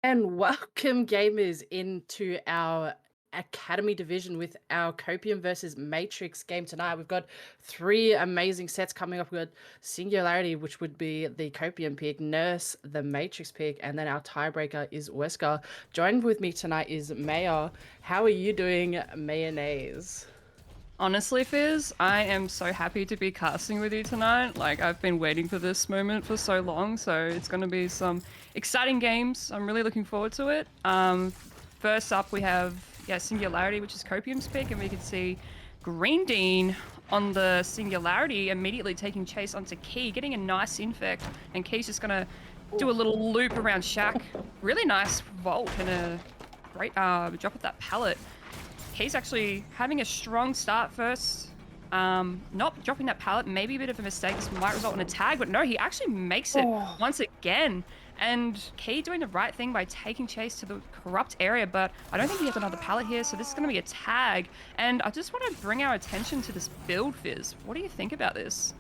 And welcome, gamers, into our Academy division with our Copium versus Matrix game tonight. We've got three amazing sets coming up. We've got Singularity, which would be the Copium pick, Nurse, the Matrix pick, and then our tiebreaker is Wesker. Joined with me tonight is Maya. How are you doing, Mayonnaise? Honestly, Fizz, I am so happy to be casting with you tonight. Like, I've been waiting for this moment for so long, so it's going to be some exciting games. I'm really looking forward to it. First up, we have, Singularity, which is Copium's pick, and we can see Green Dean on the Singularity immediately taking chase onto Key, getting a nice infect, and Key's just going to do a little loop around Shaq. Really nice vault and a great drop of that pallet. He's actually having a strong start first. Not dropping that pallet, maybe a bit of a mistake. This might result in a tag, but no, he actually makes it once again. And Key doing the right thing by taking chase to the corrupt area, but I don't think he has another pallet here, so this is going to be a tag. And I just want to bring our attention to this build, Fizz. What do you think about this?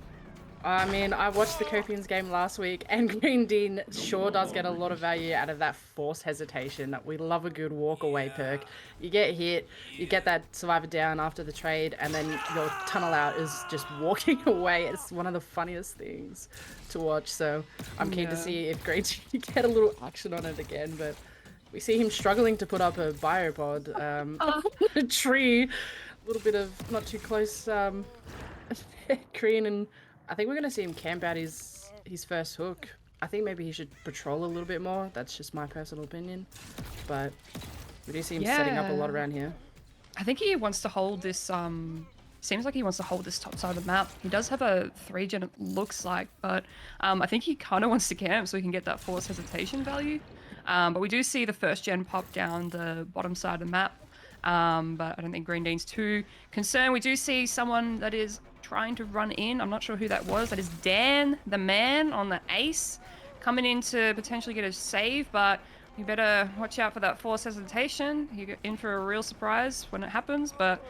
I mean, I watched the Copians game last week, and Green Dean sure does get a lot of value out of that force hesitation. We love a good walk away perk. You get hit, you get that survivor down after the trade, and then your tunnel out is just walking away. It's one of the funniest things to watch. So I'm keen to see if Green Dean get a little action on it again, but we see him struggling to put up a biopod, a tree, a little bit of not too close Korean, and I think we're gonna see him camp out his first hook. I think maybe he should patrol a little bit more. That's just my personal opinion, but we do see him setting up a lot around here. I think he wants to hold this, seems like he wants to hold this top side of the map. He does have a 3-gen, it looks like, but I think he kind of wants to camp so he can get that force hesitation value. But we do see the 1st-gen pop down the bottom side of the map, but I don't think Green Dean's too concerned. We do see someone that is trying to run in. I'm not sure who that was. That is Dan, the man on the ace, coming in to potentially get a save, but you better watch out for that force hesitation. You get in for a real surprise when it happens, but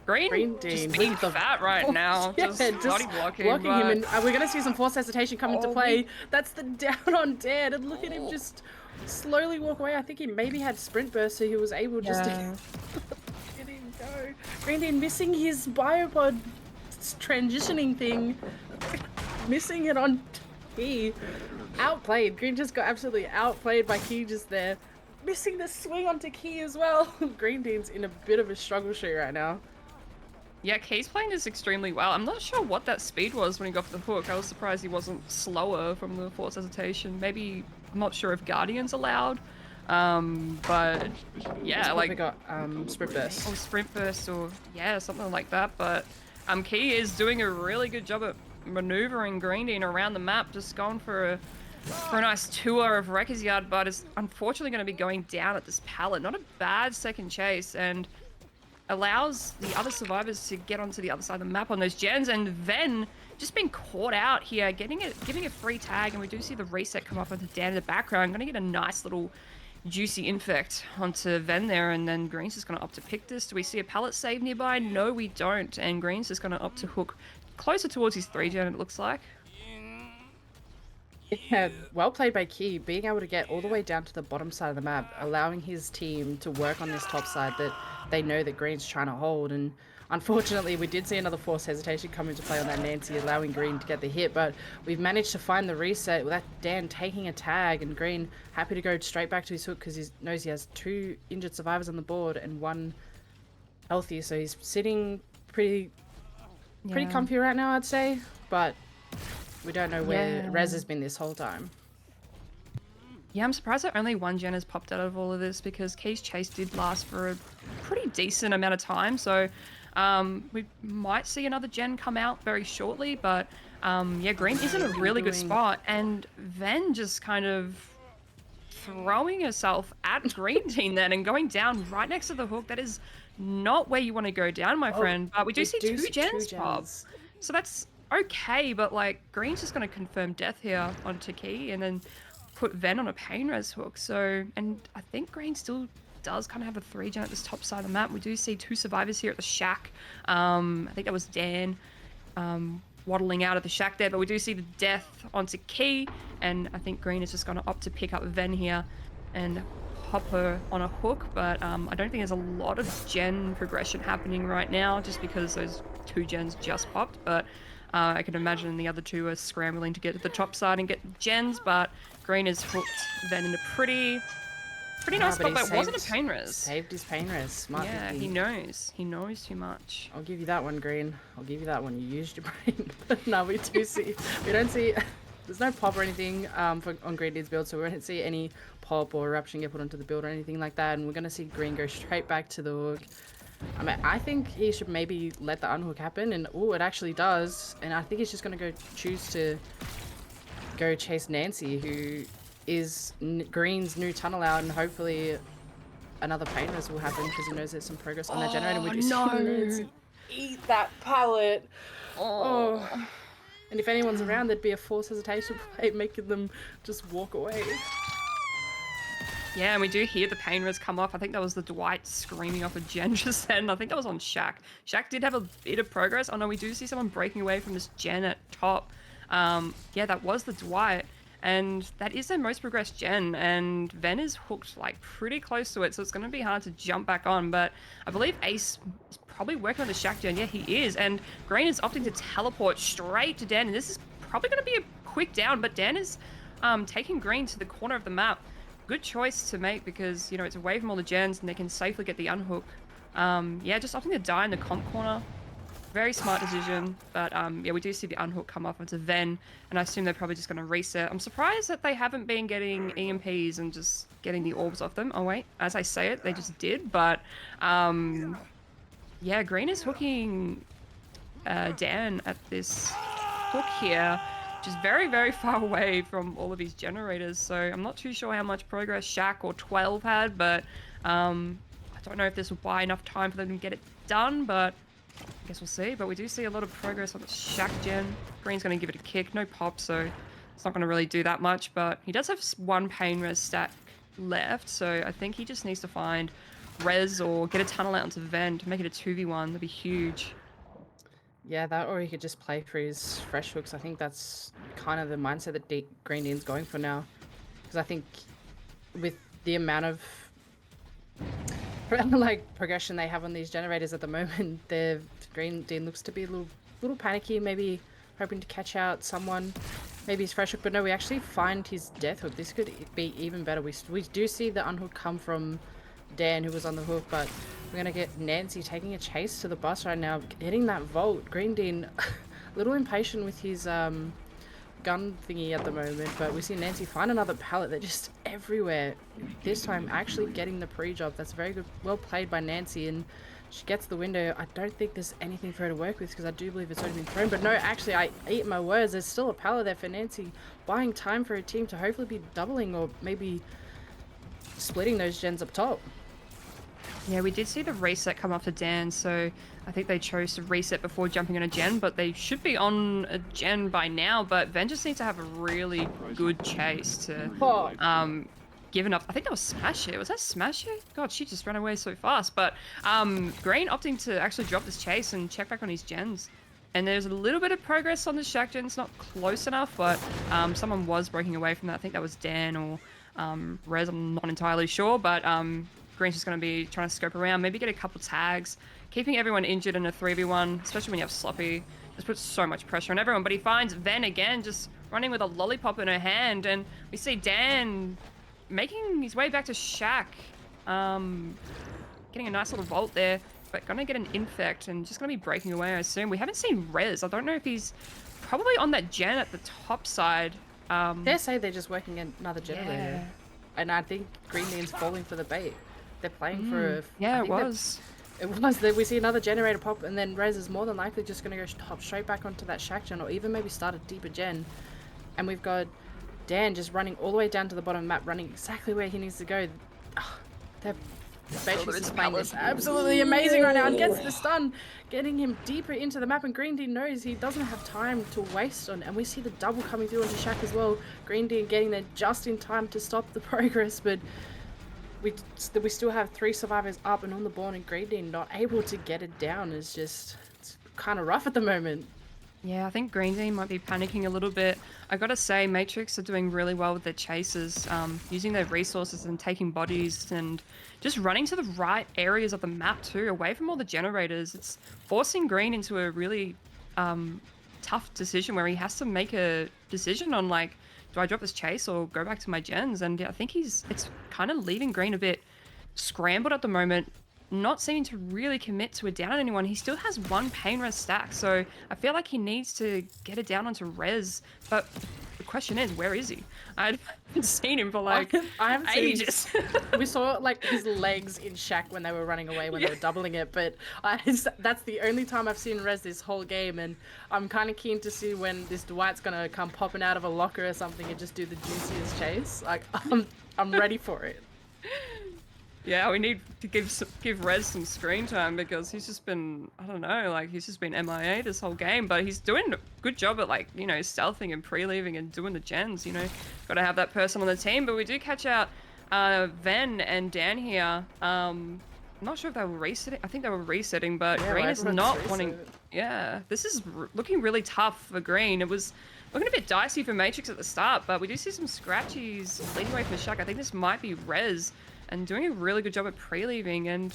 Green just being fat right now. Yeah, just body blocking him, and we're gonna see some force hesitation come into play. That's the down on Dan, and look at him just slowly walk away. I think he maybe had sprint burst, so he was able just to get him go. Green Dean missing his biopod transitioning thing, missing it on Key. Outplayed. Green just got absolutely outplayed by Key just there. Missing the swing onto Key as well. Green Dean's in a bit of a struggle streak right now. Yeah, Key's playing this extremely well. I'm not sure what that speed was when he got the hook. I was surprised he wasn't slower from the force hesitation. Maybe, I'm not sure if Guardian's allowed. But yeah, like got sprint burst. Or sprint burst, or yeah, something like that. But Key is doing a really good job at maneuvering Green Dean around the map, just going for a nice tour of Wrecker's Yard, but is unfortunately going to be going down at this pallet. Not a bad second chase, and allows the other survivors to get onto the other side of the map on those gens, and Ven just being caught out here, giving a free tag, and we do see the reset come up onto Dan in the background. Going to get a nice little juicy infect onto Ven there, and then Green's just going to opt to pick this. Do we see a pallet save nearby? No, we don't, and Green's just going to opt to hook closer towards his 3-gen, it looks like. Yeah, well played by Key, being able to get all the way down to the bottom side of the map, allowing his team to work on this top side that they know that Green's trying to hold. And unfortunately, we did see another force hesitation come into play on that Nancy, allowing Green to get the hit, but we've managed to find the reset with that Dan taking a tag, and Green happy to go straight back to his hook because he knows he has 2 injured survivors on the board and 1 healthy, so he's sitting pretty comfy right now, I'd say, but we don't know where Rez has been this whole time. Yeah, I'm surprised that only 1 gen has popped out of all of this, because Key's chase did last for a pretty decent amount of time. So we might see another gen come out very shortly. But yeah, Green is in a really good spot. And Ven just kind of throwing herself at Green Team then and going down right next to the hook. That is not where you want to go down, my friend. But we do see 2 gens pop. So that's okay, but like Green's just going to confirm death here onto Key and then put Ven on a pain res hook. So, and I think Green still does kind of have a 3-gen at this top side of the map. We do see 2 survivors here at the shack. I think that was Dan waddling out of the shack there, but we do see the death onto Key, and I think Green is just going to opt to pick up Ven here. and pop her on a hook, but I don't think there's a lot of gen progression happening right now just because those 2 gens just popped, but I can imagine the other 2 are scrambling to get to the top side and get gens, but Green has hooked Ven in a pretty nice but spot, but it wasn't a pain res. Saved his pain res. Smart Yeah, thinking. he knows. He knows too much. I'll give you that one, Green. I'll give you that one. You used your brain. But no, we don't see, there's no pop or anything on Green Dean's build, so we won't see any pop or eruption get put onto the build or anything like that, and we're going to see Green go straight back to the hook. I mean, I think he should maybe let the unhook happen, and oh, it actually does, and I think he's just going to choose to go chase Nancy, who is Green's new tunnel out, and hopefully another pain res will happen because he knows there's some progress on that generator. We do see Nancy eat that pallet. Oh. And if anyone's around, there'd be a force hesitation play making them just walk away. Yeah, and we do hear the pain res come off. I think that was the Dwight screaming off a gen just then. I think that was on Shaq. Shaq did have a bit of progress. Oh no, we do see someone breaking away from this gen at top. Yeah, that was the Dwight. And that is their most progressed gen, and Ven is hooked like pretty close to it, so it's going to be hard to jump back on, but I believe Ace is probably working on the Shaq gen. Yeah, he is, and Green is opting to teleport straight to Dan, and this is probably going to be a quick down, but Dan is taking Green to the corner of the map. Good choice to make because, you know, it's away from all the gens and they can safely get the unhook. Yeah, just opting to die in the comp corner. Very smart decision, but yeah, we do see the unhook come off onto Ven, and I assume they're probably just going to reset. I'm surprised that they haven't been getting EMPs and just getting the orbs off them. Oh wait, as I say it, they just did, but yeah, Green is hooking Dan at this hook here, which is very, very far away from all of his generators, so I'm not too sure how much progress Shaq or 12 had, but I don't know if this will buy enough time for them to get it done, but I guess we'll see, but we do see a lot of progress on the Shaq gen. Green's going to give it a kick, no pop, so it's not going to really do that much, but he does have 1 pain res stack left, so I think he just needs to find res or get a tunnel out onto Ven to make it a 2v1. That'd be huge. Yeah, that, or he could just play for his fresh hooks. I think that's kind of the mindset that Green Dean's going for now, because I think with the amount of like progression they have on these generators at the moment, their Green Dean looks to be a little panicky, maybe hoping to catch out someone, maybe his fresh hook, but no, we actually find his death hook. This could be even better. We do see the unhook come from Dan, who was on the hook, but we're gonna get Nancy taking a chase to the bus right now, hitting that vault. Green Dean a little impatient with his gun thingy at the moment, but we see Nancy find another pallet. They're just everywhere. This time actually getting the pre-job. That's very good, well played by Nancy, and she gets the window. I don't think there's anything for her to work with because I do believe it's already been thrown, but no, actually I eat my words. There's still a pallet there for Nancy, buying time for her team to hopefully be doubling or maybe splitting those gens up top. Yeah, we did see the reset come off to Dan, so I think they chose to reset before jumping on a gen, but they should be on a gen by now, but Ven just needs to have a really good chase to give enough. I think that was Smash It. Was that Smash It? God, she just ran away so fast, but Green opting to actually drop this chase and check back on his gens. And there's a little bit of progress on the Shaq gen. It's not close enough, but someone was breaking away from that. I think that was Dan or Rez, I'm not entirely sure, but Green's just going to be trying to scope around, maybe get a couple tags, keeping everyone injured in a 3v1, especially when you have Sloppy. Just puts so much pressure on everyone, but he finds Ven again, just running with a lollipop in her hand, and we see Dan making his way back to Shaq, getting a nice little vault there, but gonna get an infect and just gonna be breaking away, I assume. We haven't seen Rez. I don't know if he's probably on that gen at the top side. They say they're just working another generator. Yeah. And I think Green Dean's falling for the bait. They're playing for a... Yeah, it was. It was. We see another generator pop, and then Rez is more than likely just going to go hop straight back onto that Shaq gen, or even maybe start a deeper gen. And we've got Dan just running all the way down to the bottom of the map, running exactly where he needs to go. Their Beatrice is playing this absolutely amazing right now, and gets the stun, getting him deeper into the map, and Green Dean knows he doesn't have time to waste on, and we see the double coming through onto Shaq as well. Green Dean getting there just in time to stop the progress, but we still have 3 survivors up and on the board, and Green Dean not able to get it down. It's kind of rough at the moment. Yeah, I think Green Team might be panicking a little bit. I gotta say, Matrix are doing really well with their chases, using their resources and taking bodies and just running to the right areas of the map too, away from all the generators. It's forcing Green into a really um, tough decision where he has to make a decision on like, do I drop this chase or go back to my gens? And I think it's kind of leaving Green a bit scrambled at the moment, not seeming to really commit to a down on anyone. He still has one pain res stack, so I feel like he needs to get it down onto res. But the question is, where is he? I haven't seen him for like I haven't ages. seen we saw like his legs in Shack when they were running away when they were doubling it, but that's the only time I've seen Rez this whole game, and I'm kind of keen to see when this Dwight's gonna come popping out of a locker or something and just do the juiciest chase. Like I'm ready for it. Yeah, we need to give Rez some screen time because he's just been, I don't know, like he's just been MIA this whole game, but he's doing a good job at like, you know, stealthing and pre-leaving and doing the gens, you know. Got to have that person on the team, but we do catch out Ven and Dan here. I'm not sure if they were resetting. I think they were resetting, but Yeah, Green like is everyone's not reset. wanting. Yeah, this is looking really tough for Green. It was looking a bit dicey for Matrix at the start, but we do see some scratchies leading away for Shaq. I think this might be Rez and doing a really good job at pre-leaving. And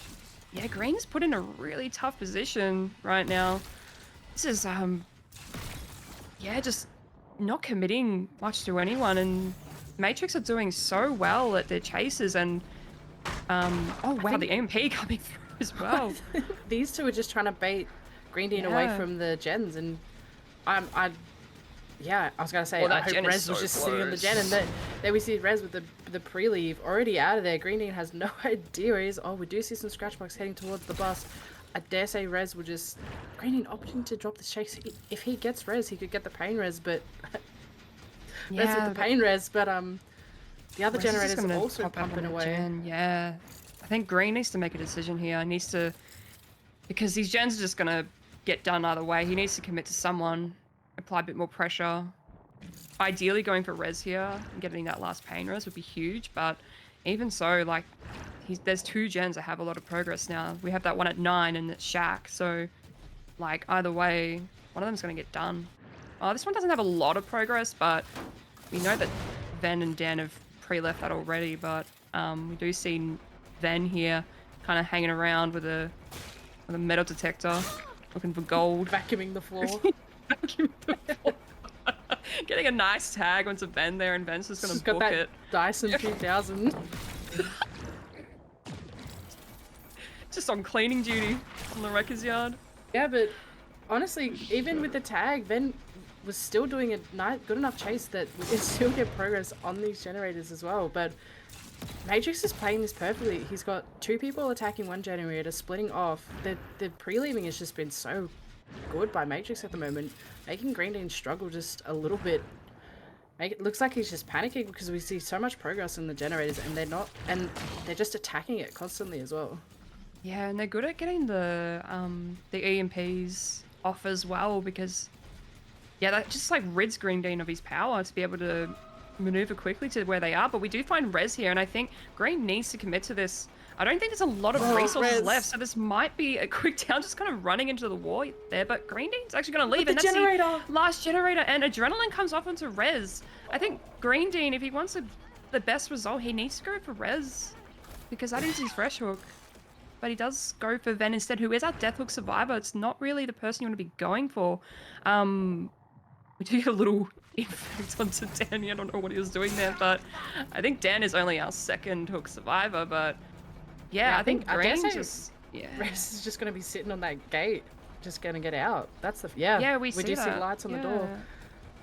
yeah, Green's put in a really tough position right now. This is, yeah, just not committing much to anyone. And Matrix are doing so well at their chases. And, oh wow, the EMP coming through as well. These two are just trying to bait Green Dean away Yeah. from the gens, and yeah, I was gonna say, Well, I that hope gen is Rez was so just sitting on the close. gen, and then we see Rez with the pre-leave already out of there. Green Dean has no idea where he is. Oh, we do see some scratch marks heading towards the bus. I dare say Rez will just... Green Dean opting to drop the chase. If he gets Rez, he could get the pain Rez, but... Rez with the pain Rez, but the other Rez is just generators gonna also pop up on pumping that away. gen. Yeah, I think Green needs to make a decision here. He needs to, because these gens are just gonna get done either way. He needs to commit to someone, apply a bit more pressure. Ideally, going for Rez here and getting that last pain Rez would be huge, but even so, like, there's two gens that have a lot of progress now. We have that one at 9 and it's Shaq, so like either way, one of them's gonna get done. This one doesn't have a lot of progress, but we know that Ven and Dan have pre-left that already, but we do see Ven here kind of hanging around with a metal detector, looking for gold. Vacuuming the floor. Getting a nice tag onto Ven there, and Ven's just gonna She's got book that it. Dyson 2000. Just on cleaning duty on the wrecker's yard. Yeah, but honestly, even with the tag, Ven was still doing a good enough chase that we can still get progress on these generators as well. But Matrix is playing this perfectly. He's got two people attacking one generator, splitting off. The pre-leaving has just been so good by Matrix at the moment, making Green Dean struggle just a little bit. It looks like he's just panicking because we see so much progress in the generators, and they're just attacking it constantly as well. Yeah, and they're good at getting the EMPs off as well, because yeah, that just like rids Green Dean of his power to be able to maneuver quickly to where they are. But we do find Rez here, and I think Green needs to commit to this. I don't think there's a lot of resources Rez. left, so this might be a quick down, just kind of running into the wall there. But Green Dean's actually going to leave, But and the that's generator! the last generator, and Adrenaline comes off onto Rez. I think Green Dean, if he wants the best result, he needs to go for Rez, because that is his fresh hook. But he does go for Ven instead, who is our Death Hook survivor. It's not really the person you want to be going for. We do get a little impact onto Danny. I don't know what he was doing there, but I think Dan is only our second Hook survivor. But yeah, I think Green just... Yeah. Rez is just going to be sitting on that gate, just going to get out. That's the... Yeah, we do see see that. lights on the door.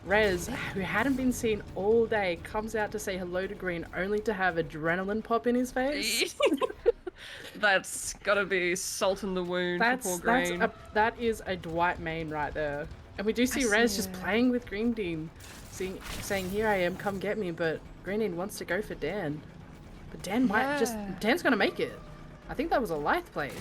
Rez, who hadn't been seen all day, comes out to say hello to Green, only to have adrenaline pop in his face. That's gotta be salt in the wound for poor Green. That is a Dwight main right there. And we do see Rez just playing with Green Dean, saying, here I am, come get me, but Green Dean wants to go for Dan. But Dan Dan's gonna make it. I think that was a lithe play.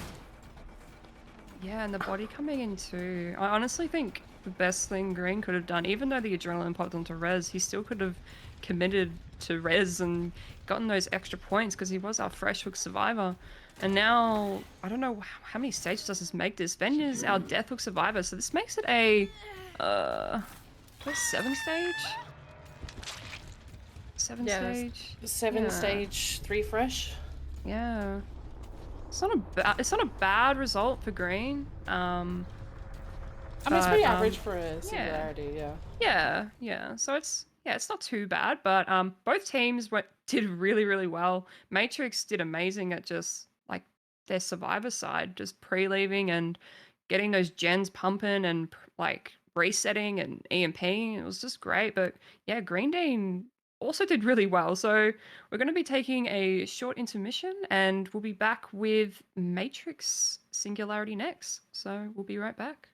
Yeah, and the body coming in too. I honestly think the best thing Green could have done, even though the adrenaline popped onto Rez, he still could have committed to Rez and gotten those extra points, because he was our fresh hook survivor. And now, I don't know how many stages does this make this. Ven is our Death Hook survivor, so this makes it a Play 7 stage? 7 Yeah, stage? 7 Yeah. stage, 3 fresh. Yeah. It's not a bad result for green. I mean, it's pretty average for a yeah. singularity, yeah. Yeah. So it's not too bad, but both teams did really, really well. Matrix did amazing at just like their survivor side, just pre-leaving and getting those gens pumping and like resetting and EMPing. It was just great. But yeah, Green Dean also did really well. So we're going to be taking a short intermission and we'll be back with Matrix Singularity next. So we'll be right back.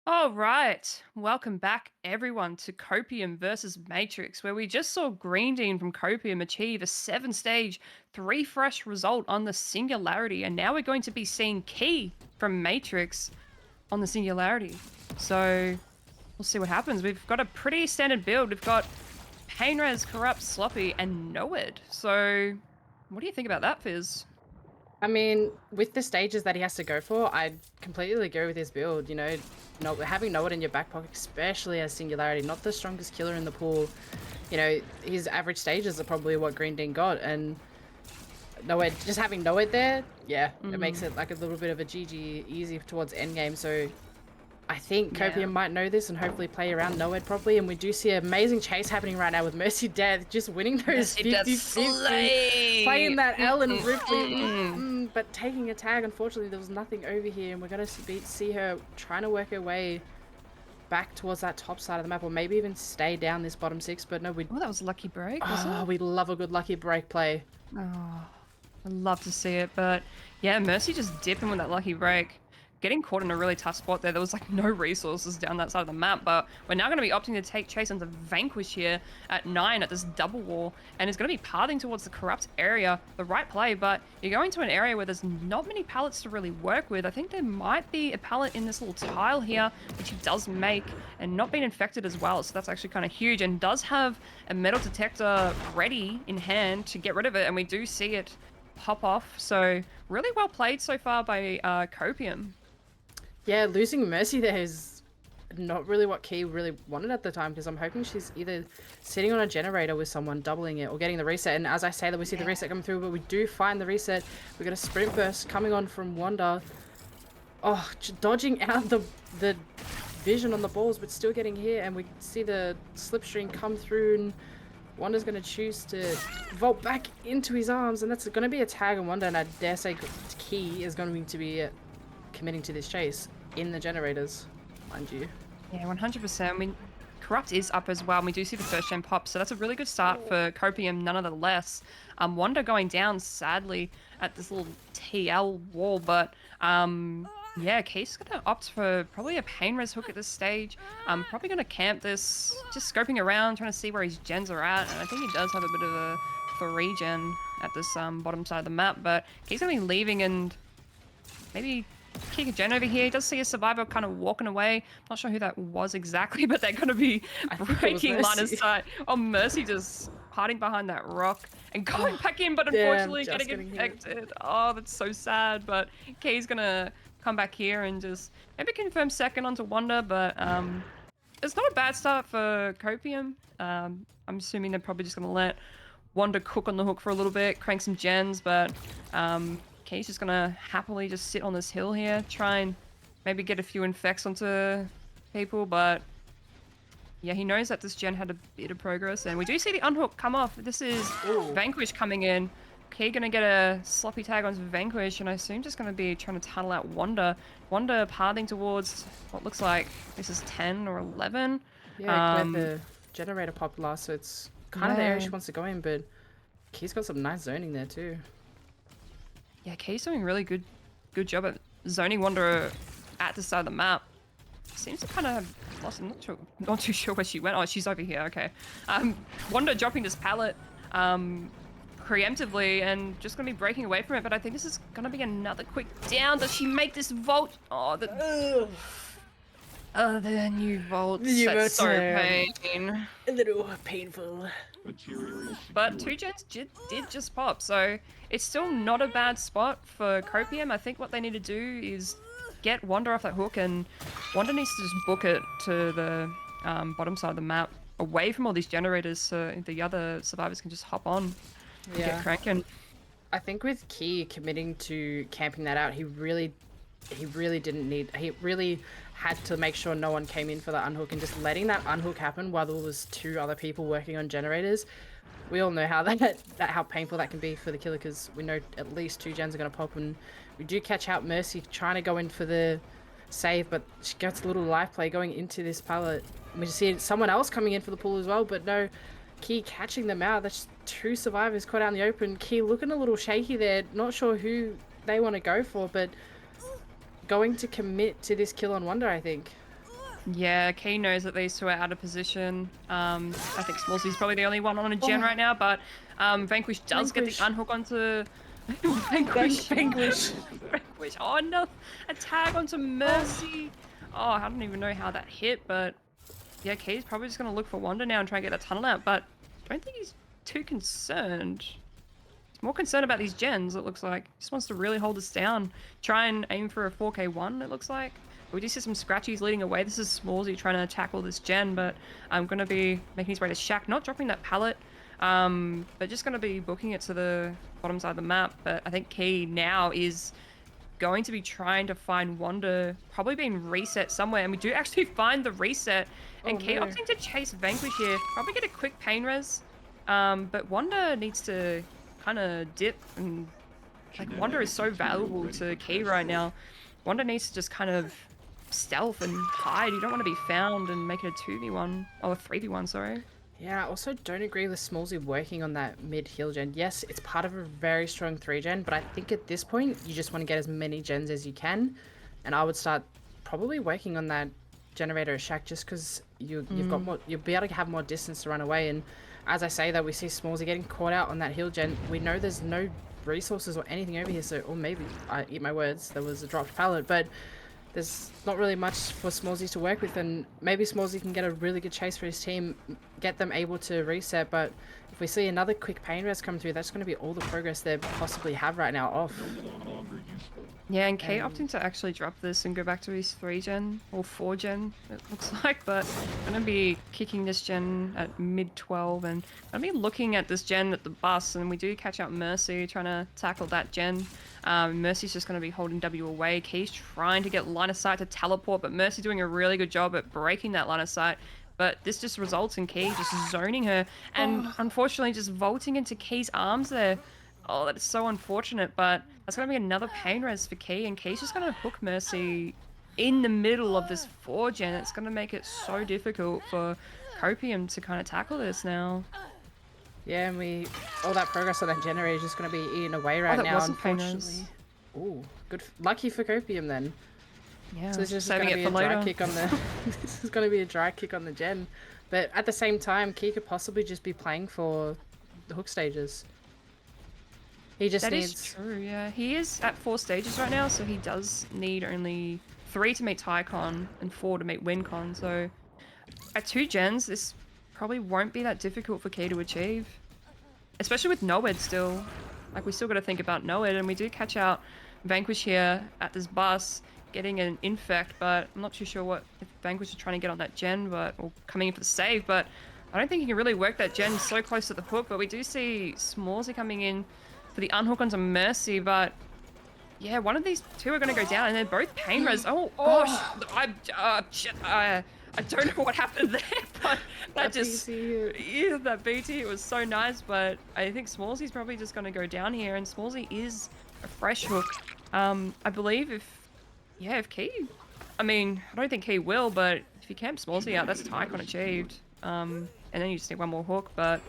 All right, welcome back everyone to Copium versus Matrix, where we just saw Green Dean from Copium achieve a 7-stage, 3 fresh result on the Singularity, and now we're going to be seeing Key from Matrix on the Singularity. So we'll see what happens. We've got a pretty standard build. We've got Painres, Corrupt, Sloppy, and Noed. So what do you think about that, Fizz? I mean, with the stages that he has to go for, I completely agree with his build. You know, having Noah in your back pocket, especially as Singularity, not the strongest killer in the pool. You know, his average stages are probably what Green Dean got, and Noah, just having Noah there, yeah, it makes it like a little bit of a GG easy towards endgame. So I think Copium might know this and hopefully play around Noed properly. And we do see an amazing chase happening right now with Mercy Death just winning those 50-50, playing that L and Ripley, but taking a tag. Unfortunately, there was nothing over here, and we're going to see her trying to work her way back towards that top side of the map, or maybe even stay down this bottom 6. But no, Oh, that was a lucky break, was it? we love a good lucky break play. Oh, I'd love to see it, but yeah, Mercy just dipping with that lucky break. Getting caught in a really tough spot there. There was like no resources down that side of the map, but we're now going to be opting to take chase onto Vanquish here at 9 at this double wall, and it's going to be pathing towards the Corrupt area. The right play, but you're going to an area where there's not many pallets to really work with. I think there might be a pallet in this little tile here, which he does make, and not being infected as well, so that's actually kind of huge, and does have a metal detector ready in hand to get rid of it, and we do see it pop off. So really well played so far by Copium. Yeah, losing Mercy there is not really what Key really wanted at the time, because I'm hoping she's either sitting on a generator with someone doubling it or getting the reset. And as I say that, we see the reset coming through, but we do find the reset. We got a sprint burst coming on from Wanda. Oh, dodging out the vision on the balls, but still getting here. And we see the slipstream come through, and Wanda's going to choose to vault back into his arms, and that's going to be a tag on Wanda. And I dare say Key is going to be committing to this chase in the generators, mind you. Yeah, 100%. I mean, Corrupt is up as well, and we do see the first gen pop, so that's a really good start for Copium, nonetheless. Wanda going down, sadly, at this little TL wall, but yeah, Key's gonna opt for probably a pain res hook at this stage. Probably gonna camp this, just scoping around, trying to see where his gens are at, and I think he does have a bit of a 3 gen at this bottom side of the map, but Key's gonna be leaving and maybe kick a gen over here. He does see a survivor kind of walking away. Not sure who that was exactly, but they're going to be breaking line of sight. Oh, Mercy just hiding behind that rock and going back in, but unfortunately getting infected. Oh, that's so sad. But Key's going to come back here and just maybe confirm second onto Wanda, but it's not a bad start for Copium. I'm assuming they're probably just going to let Wanda cook on the hook for a little bit, crank some gens, but Key's just gonna happily just sit on this hill here, try and maybe get a few infects onto people, but yeah, he knows that this gen had a bit of progress, and we do see the unhook come off. This is Vanquish coming in. Key gonna get a sloppy tag onto Vanquish, and I assume just gonna be trying to tunnel out Wanda. Wanda pathing towards what looks like this is 10 or 11. Yeah, where the generator popped last, so it's kind of the area she wants to go in, but Key's got some nice zoning there too. Yeah, Key's doing a really good job at zoning Wanda at the side of the map. Seems to kind of have lost. I'm not too sure where she went. Oh, she's over here. Okay. Wanda dropping this pallet preemptively and just gonna be breaking away from it. But I think this is gonna be another quick down. Does she make this vault? Oh, The new vaults. New That's so vaults, pain. a little painful. But 2 gens did just pop, so it's still not a bad spot for Copium. I think what they need to do is get Wanda off that hook, and Wanda needs to just book it to the bottom side of the map, away from all these generators, so the other survivors can just hop on and get cranking. I think with Key committing to camping that out, he really didn't need. He really had to make sure no one came in for the unhook, and just letting that unhook happen while there was 2 other people working on generators. We all know how how painful that can be for the killer, because we know at least 2 gens are going to pop, and we do catch out Mercy trying to go in for the save, but she gets a little life play going into this pallet. We see someone else coming in for the pull as well, but no, Key catching them out. That's 2 survivors caught out in the open. Key looking a little shaky there, not sure who they want to go for, but going to commit to this kill on Wonder, I think. Yeah, Key knows that these 2 are out of position. I think Smallsy's probably the only one on a gen right now, but Vanquish does get the unhook onto Vanquish. Vanquish. Oh no, a tag onto Mercy. Oh, I don't even know how that hit, but yeah, Key's probably just gonna look for Wanda now and try and get that tunnel out, but I don't think he's too concerned. He's more concerned about these gens, it looks like. He just wants to really hold us down. Try and aim for a 4K1, it looks like. We do see some scratchies leading away. This is Smallsy trying to tackle this gen, but I'm going to be making his way to Shack, not dropping that pallet, but just going to be booking it to the bottom side of the map. But I think Key now is going to be trying to find Wanda, probably being reset somewhere, and we do actually find the reset, and Key opting to chase Vanquish here, probably get a quick pain res, but Wanda needs to kind of dip, and like Wanda is so valuable to Key right now. Wanda needs to just kind of stealth and hide. You don't want to be found and make it a 2v1 or a 3v1, sorry. Yeah, I also don't agree with Smallsy working on that mid heal gen. Yes, it's part of a very strong 3 gen, but I think at this point you just want to get as many gens as you can, and I would start probably working on that generator Shack, just because you've got more, you'll be able to have more distance to run away. And as I say that, we see Smallsy getting caught out on that heal gen. We know there's no resources or anything over here, so, or maybe I eat my words, there was a dropped pallet, but there's not really much for Smallsy to work with, and maybe Smallsy can get a really good chase for his team, get them able to reset, but if we see another quick pain res come through, that's going to be all the progress they possibly have right now off. Yeah, and Kay opting to actually drop this and go back to his 3 gen, or 4 gen, it looks like, but I'm going to be kicking this gen at mid 12, and I'm going to be looking at this gen at the bus, and we do catch out Mercy trying to tackle that gen. Mercy's just going to be holding W away. Key's trying to get line of sight to teleport, but Mercy's doing a really good job at breaking that line of sight. But this just results in Key just zoning her, and unfortunately just vaulting into Key's arms there. Oh, that is so unfortunate, but that's going to be another pain res for Key, and Key's just going to hook Mercy in the middle of this 4 gen. It's going to make it so difficult for Copium to kind of tackle this now. Yeah, and all that progress on that generator is just going to be eaten away right now, unfortunately. Ooh, good, lucky for Copium then. Yeah, so this is going to be a dry kick on the. This is going to be a dry kick on the gen, but at the same time, Key could possibly just be playing for the hook stages. He just needs. That is true. Yeah, he is at 4 stages right now, so he does need only 3 to meet Tycon and 4 to meet WinCon. So at 2 gens, this probably won't be that difficult for Key to achieve, especially with Noed still. Like, we still got to think about Noed, and we do catch out Vanquish here at this bus, getting an infect, but I'm not too sure if Vanquish is trying to get on that gen, or coming in for the save, but I don't think he can really work that gen so close to the hook. But we do see Smallsy coming in for the unhook onto Mercy, but yeah, one of these 2 are going to go down, and they're both pain res. Oh gosh, I don't know what happened there, but that BT was so nice, but I think Smallsy's probably just going to go down here, and Smallsy is a fresh hook. I believe if Key, I mean, I don't think Key will, but if you camp Smallsy out, that's Tycon achieved. And then you just need one more hook, but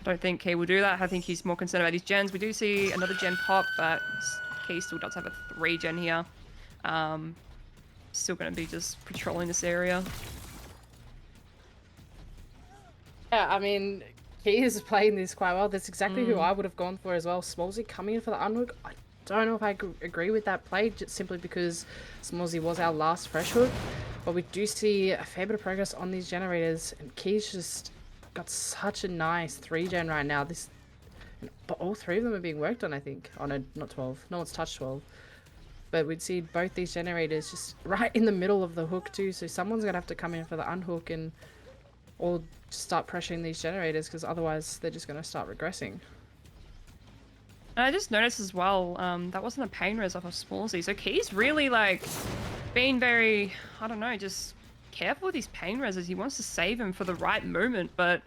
I don't think Key will do that. I think he's more concerned about his gens. We do see another gen pop, but Key still does have a 3 gen here. Still going to be just patrolling this area. Yeah, I mean, Key is playing this quite well. That's exactly who I would have gone for as well. Smallsy coming in for the unhook. I don't know if I agree with that play, just simply because Smallsy was our last fresh hook. But we do see a fair bit of progress on these generators, and Key's just got such a nice 3-gen right now. But all 3 of them are being worked on, I think. Oh no, not 12. No one's touched 12. But we'd see both these generators just right in the middle of the hook too, so someone's gonna have to come in for the unhook and or start pressuring these generators, because otherwise they're just gonna start regressing. And I just noticed as well, that wasn't a pain res off of Smallsy, so Key's really like being very, I don't know, just careful with these pain reses. He wants to save him for the right moment, but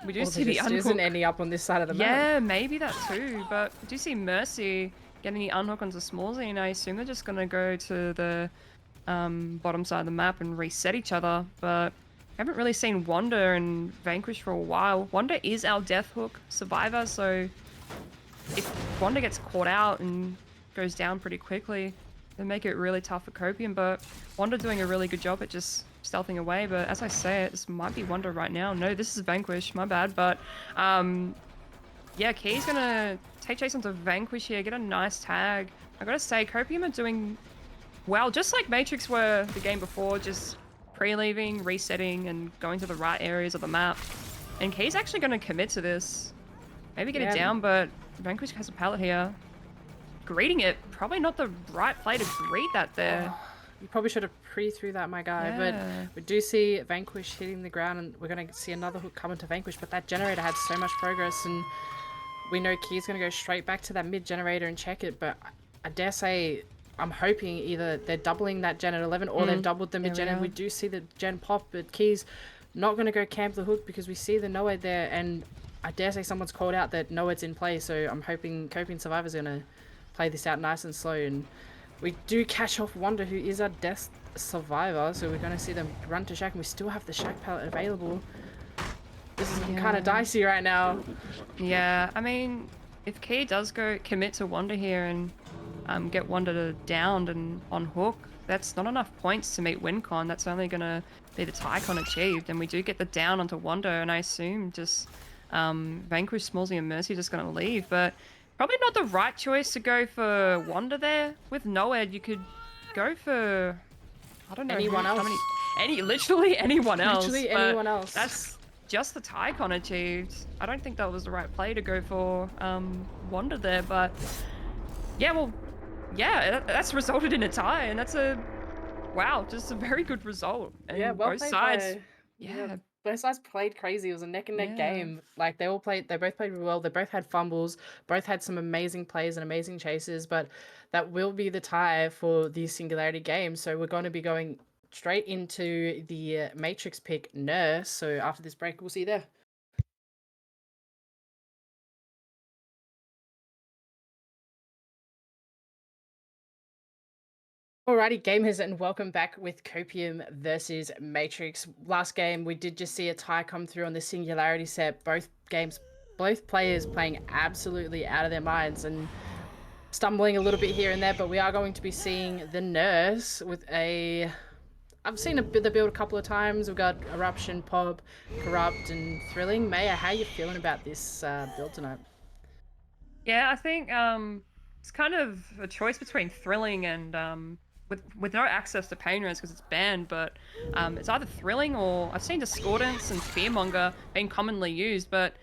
we do see the unhook isn't ending up on this side of the map. Yeah, maybe that too, but we do see Mercy getting the unhook onto Smallsy, and I assume they're just gonna go to the bottom side of the map and reset each other, but I haven't really seen Wanda and Vanquish for a while. Wanda is our death hook survivor, so if Wanda gets caught out and goes down pretty quickly, they make it really tough for Copium, but Wanda doing a really good job at just stealthing away. But as I say it, this might be Wanda right now. No, this is Vanquish, my bad. But yeah, Key's gonna take chase onto Vanquish here, get a nice tag. I gotta say, Copium are doing well, just like Matrix were the game before, just pre-leaving, resetting, and going to the right areas of the map. And Key's actually gonna commit to this. Maybe get it down, but Vanquish has a pallet here. Greeting it, probably not the right play to greet that there. Oh, you probably should have pre-threw that, my guy. Yeah. But we do see Vanquish hitting the ground, and we're going to see another hook coming to Vanquish, but that generator had so much progress, and we know Key's going to go straight back to that mid generator and check it, but I dare say, I'm hoping either they're doubling that gen at 11 or they've doubled the mid gen, and we do see the gen pop, but Key's not going to go camp the hook because we see the Noed there, and I dare say someone's called out that Noed's in play, so I'm hoping Copium Survivor's going to play this out nice and slow, and we do catch off Wanda, who is our death survivor, so we're going to see them run to Shack, and we still have the Shack pallet available. This is kind of dicey right now. Yeah, I mean, if Key does go commit to Wanda here and get Wanda downed and on hook, that's not enough points to meet WinCon. That's only going to be the Tycon achieved, and we do get the down onto Wanda, and I assume just Vanquish, Smallsy, and Mercy just going to leave, but probably not the right choice to go for Wanda there. With Noed, you could go for, I don't know, anyone else. Literally anyone else. Literally anyone else. That's just the Tycon achieved. I don't think that was the right play to go for Wanda there, but yeah, well, yeah, that's resulted in a tie, and that's just a very good result. And yeah, well both played sides. Yeah. Both sides played crazy. It was a neck and neck game. Like they both played really well. They both had fumbles, both had some amazing plays and amazing chases, but that will be the tie for the Singularity game. So we're going to be going straight into the Matrix pick Nurse. So after this break, we'll see you there. Alrighty, gamers, and welcome back with Copium versus Matrix. Last game, we did just see a tie come through on the Singularity set. Both players playing absolutely out of their minds and stumbling a little bit here and there, but we are going to be seeing the Nurse with a... I've seen the build a couple of times. We've got Eruption, Pop, Corrupt, and Thrilling. Maya, how are you feeling about this build tonight? Yeah, I think it's kind of a choice between Thrilling and... with no access to pain res because it's banned, but it's either Thrilling or I've seen Discordance and Fearmonger being commonly used, but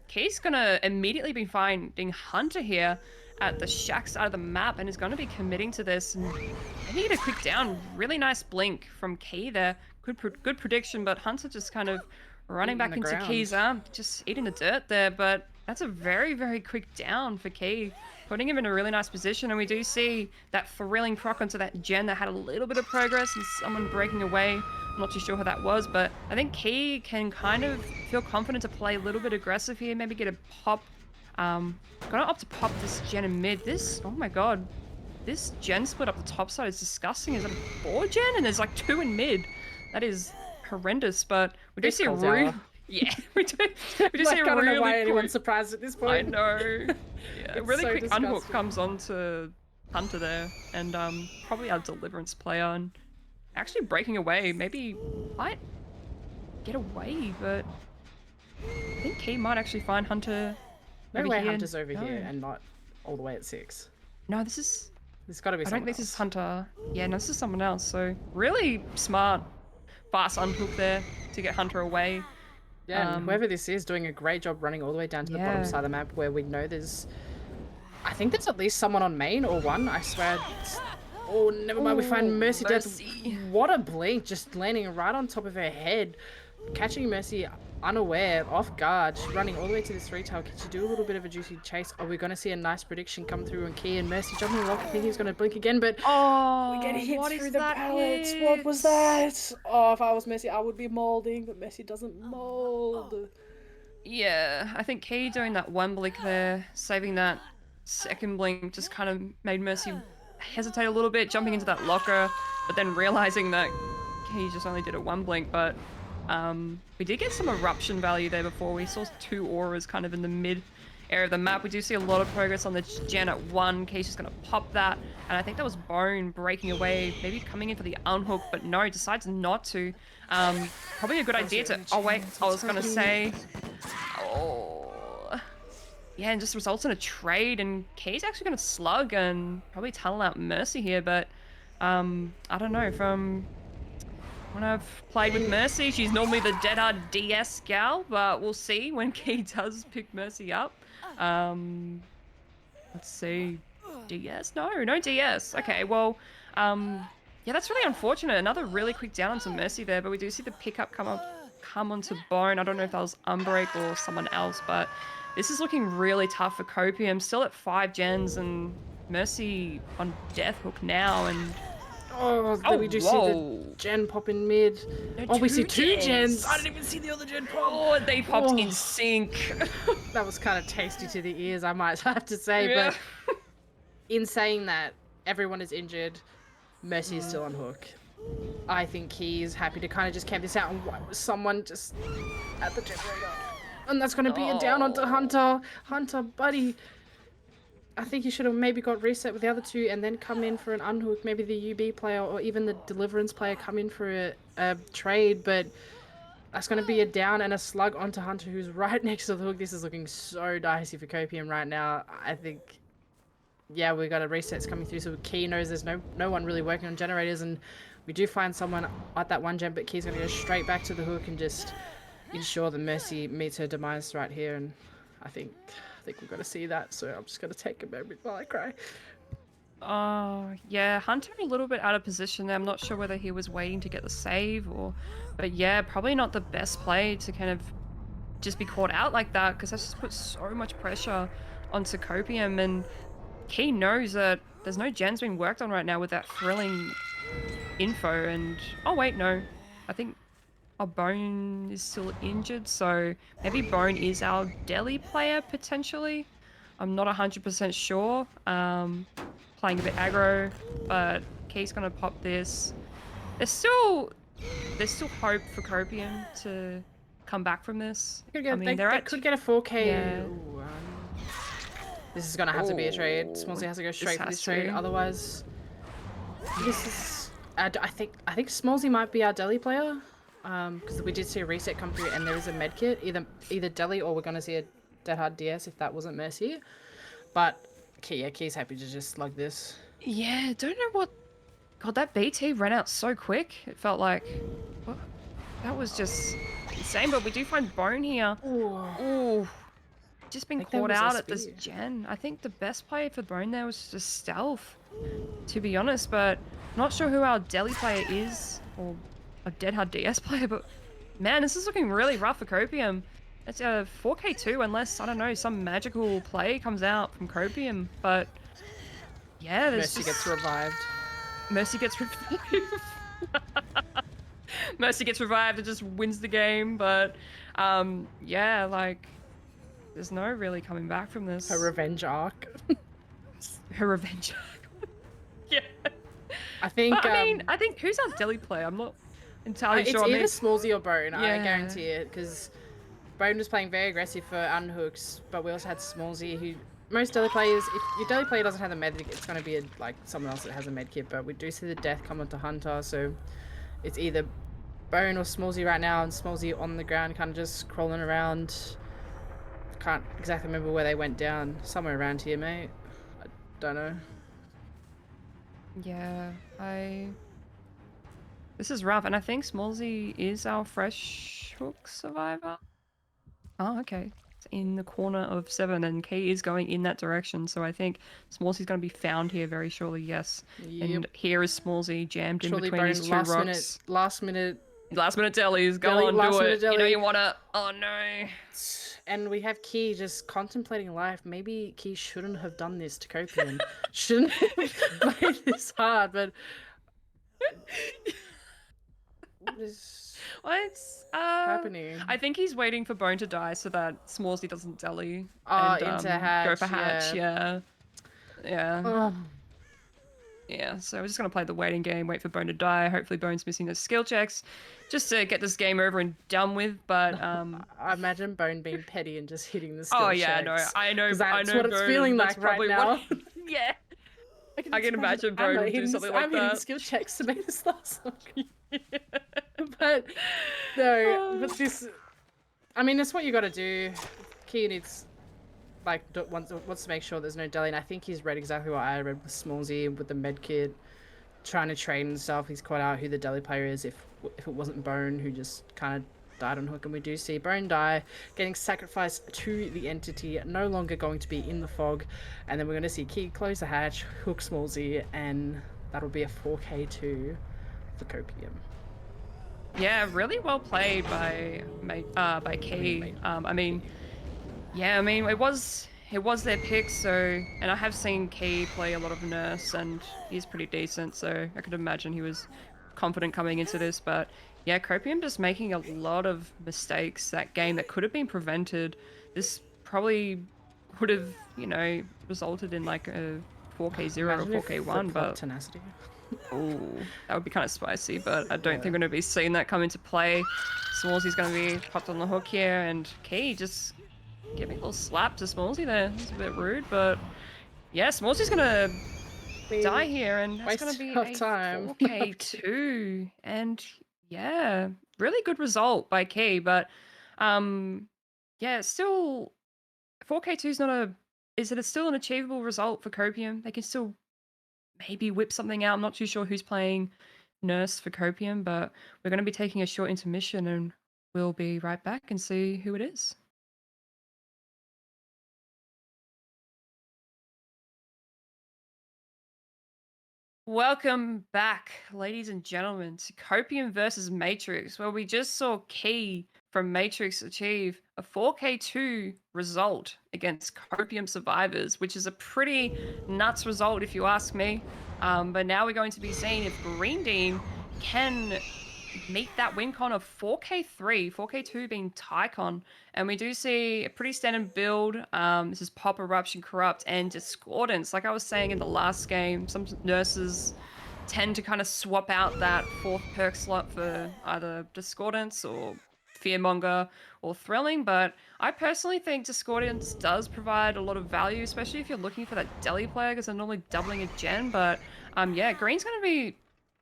Key's gonna immediately be finding Hunter here at the Shack side of the map and is going to be committing to this, and I need a quick down. Really nice blink from Key there. Good prediction, but Hunter just kind of running back into Key's arm, just eating the dirt there, but that's a very, very quick down for Key, putting him in a really nice position. And we do see that Thrilling proc onto that gen that had a little bit of progress and someone breaking away. I'm not too sure who that was, but I think Key can kind of feel confident to play a little bit aggressive here, maybe get a pop. Gonna opt to pop this gen in mid. Oh my god, this gen split up the top side is disgusting. Is that a 4 gen? And there's like 2 in mid. That is horrendous, but we do see a really... Yeah, we do see a really I don't know why anyone's surprised at this point. I know. Yeah, a really so quick disgusting. unhook comes on to Hunter there, and probably our Deliverance player, and actually breaking away. Maybe might get away, but I think Key might actually find Hunter. No way Hunter's over here and not all the way at 6. No, this is There's got to be I don't someone think this is else. Hunter. Yeah, no, this is someone else. So really smart, fast unhook there to get Hunter away. Yeah, and whoever this is doing a great job running all the way down to the bottom Yeah. side of the map where we know there's... I think there's at least someone on main or one. I swear. Oh, never mind. We find Mercy dead. Mercy. What a blink. Just landing right on top of her head. Catching Mercy unaware, off guard. She's running all the way to this retail. Can she do a little bit of a juicy chase? Are we going to see a nice prediction come through on Key and Mercy jumping the lock? I think he's going to blink again, but Oh, we get hit what through is the that pallets. hit? What was that? Oh, if I was Mercy, I would be molding, but Mercy doesn't mold. Yeah, I think Key doing that one blink there, saving that second blink, just kind of made Mercy hesitate a little bit, jumping into that locker, but then realizing that Key just only did a one blink. But we did get some eruption value there before. We saw 2 auras kind of in the mid area of the map. We do see a lot of progress on the gen at 1. Key's just going to pop that, and I think that was Bone breaking away, maybe coming in for the unhook, but no, decides not to. Probably a good idea to... Oh wait, I was going to say... Oh... Yeah, and just results in a trade, and Key's actually going to slug and probably tunnel out Mercy here, but I don't know, from when I've played with Mercy, she's normally the dead hard DS gal, but we'll see when Key does pick Mercy up. Let's see. DS? No DS. Okay, well, yeah, that's really unfortunate. Another really quick down onto Mercy there, but we do see the pickup come onto Bone. I don't know if that was Unbreak or someone else, but this is looking really tough for Copium. Still at 5 gens and Mercy on Death Hook now, and Oh, we do see the gen pop in mid. No, Oh, we see 2 gens. gens. I didn't even see the other gen pop. Oh, they popped in sync. That was kind of tasty to the ears, I might have to say. Yeah. But in saying that, everyone is injured. Mercy is still on hook. I think he's happy to kind of just camp this out and someone just at the generator. And that's going to be a down onto Hunter. Hunter, buddy. I think you should have maybe got reset with the other 2 and then come in for an unhook. Maybe the UB player or even the Deliverance player come in for a trade. But that's going to be a down and a slug onto Hunter, who's right next to the hook. This is looking so dicey for Copium right now. I think, yeah, we got a resets coming through. So Key knows there's no one really working on generators. And we do find someone at that 1 gen, but Key's going to go straight back to the hook and just ensure that Mercy meets her demise right here. And I think we've got to see that, so I'm just going to take a moment while I cry. Oh, yeah, Hunter a little bit out of position there. I'm not sure whether he was waiting to get the save or... But yeah, probably not the best play to kind of just be caught out like that, because that just puts so much pressure onto Copium, and Key knows that there's no gens being worked on right now with that thrilling info, and... Oh, wait, no. I think our Bone is still injured, so maybe Bone is our Delhi player, potentially. I'm not 100% sure. Playing a bit aggro, but Key's gonna pop this. There's still hope for Copium to come back from this. They could get a 4K. Yeah. Ooh, this is gonna have to be a trade. Smallsy has to go straight for this trade, otherwise... This is... I think Smallsy might be our Delhi player. Because we did see a reset come through and there is a medkit, either Delhi or we're going to see a dead hard DS if that wasn't Mercy. But Key's happy to just slug this. Yeah, don't know what... God, that BT ran out so quick. It felt like... What? That was just insane, but we do find Bone here. Ooh. Just been caught out at this gen. I think the best play for Bone there was just stealth, to be honest, but I'm not sure who our Delhi player is, or a dead hard DS player, but man, this is looking really rough for Copium. It's a 4K2 unless, I don't know, some magical play comes out from Copium, but yeah, there's Mercy gets revived. Mercy gets revived. Mercy gets revived and just wins the game, but yeah, like, there's no really coming back from this. Her revenge arc. Her revenge arc. Yeah. I think, but, I think who's our Delhi player? I'm not entirely sure. It's either Smallsy or Bone, yeah. I guarantee it, because Bone was playing very aggressive for unhooks, but we also had Smallsy, who most Delhi players, if your Delhi player doesn't have a med, it's going to be like someone else that has a med kit, but we do see the death come onto Hunter, so it's either Bone or Smallsy right now, and Smallsy on the ground kind of just crawling around. Can't exactly remember where they went down. Somewhere around here, mate. I don't know. Yeah, this is rough, and I think Smallsy is our fresh hook survivor. Oh, okay. It's in the corner of 7, and Key is going in that direction, so I think Smallsy's going to be found here very shortly, yes. Yep. And here is Smallsy jammed in Surely between these Bone, two rocks. last minute Last minute delis, go deli, on, do last minute it. You know deli. you wanna. Oh no. And we have Key just contemplating life. Maybe Key shouldn't have done this to Copium. Shouldn't have made this hard, but what is What's happening? I think he's waiting for Bone to die so that Smallsy doesn't deli Oh, and into go for hatch, hatch. yeah. Yeah. Oh, Yeah, so we're just gonna play the waiting game, wait for Bone to die. Hopefully Bone's missing those skill checks, just to get this game over and done with. But I imagine Bone being petty and just hitting the oh skill yeah, no, checks. I know, Because I that's know what it's Bone. feeling That's like right probably now. what. Yeah, I can just imagine I'm Bone not would do hitting something this, like I'm hitting that. skill checks to make this last long. But no, but this, I mean, that's what you got to do. Key needs, like, wants to make sure there's no deli, and I think he's read exactly what I read with Smallsy with the med kit, trying to trade and stuff. He's caught out who the deli player is if it wasn't Bone, who just kind of died on hook, and we do see Bone die, getting sacrificed to the entity, no longer going to be in the fog, and then we're going to see Key close the hatch, hook Smallsy, and that'll be a 4K2 for Copium. Yeah, really well played by Key. I mean, yeah, I mean it was their pick, so and I have seen Key play a lot of Nurse, and he's pretty decent, so I could imagine he was confident coming into this. But yeah, Copium just making a lot of mistakes that game that could have been prevented. This probably would have, resulted in like a 4K0 or 4K1, but tenacity. oh, that would be kind of spicy, but I don't think we're going to be seeing that come into play. Smallsy's going to be popped on the hook here, and Key just giving a little slap to Smallsy there. It's a bit rude, but yeah, Smallsy's going to die here, and that's going to be a time. 4K2. And yeah, really good result by Key, but yeah, still 4K2 is not a... Is it still an achievable result for Copium? They can still maybe whip something out. I'm not too sure who's playing Nurse for Copium, but we're going to be taking a short intermission and we'll be right back and see who it is. Welcome back, ladies and gentlemen, to Copium versus Matrix, where we just saw Key from Matrix achieve a 4K2 result against Copium survivors, which is a pretty nuts result if you ask me. But now we're going to be seeing if Green Dean can meet that win con of 4K3, 4K2 being Tycon. And we do see a pretty standard build. This is Pop, Eruption, Corrupt, and Discordance. Like I was saying in the last game, some nurses tend to kind of swap out that 4th perk slot for either Discordance or Fearmonger or Thrilling, but I personally think Discordance does provide a lot of value, especially if you're looking for that deli player, because they're normally doubling a gen. But yeah, Green's going to be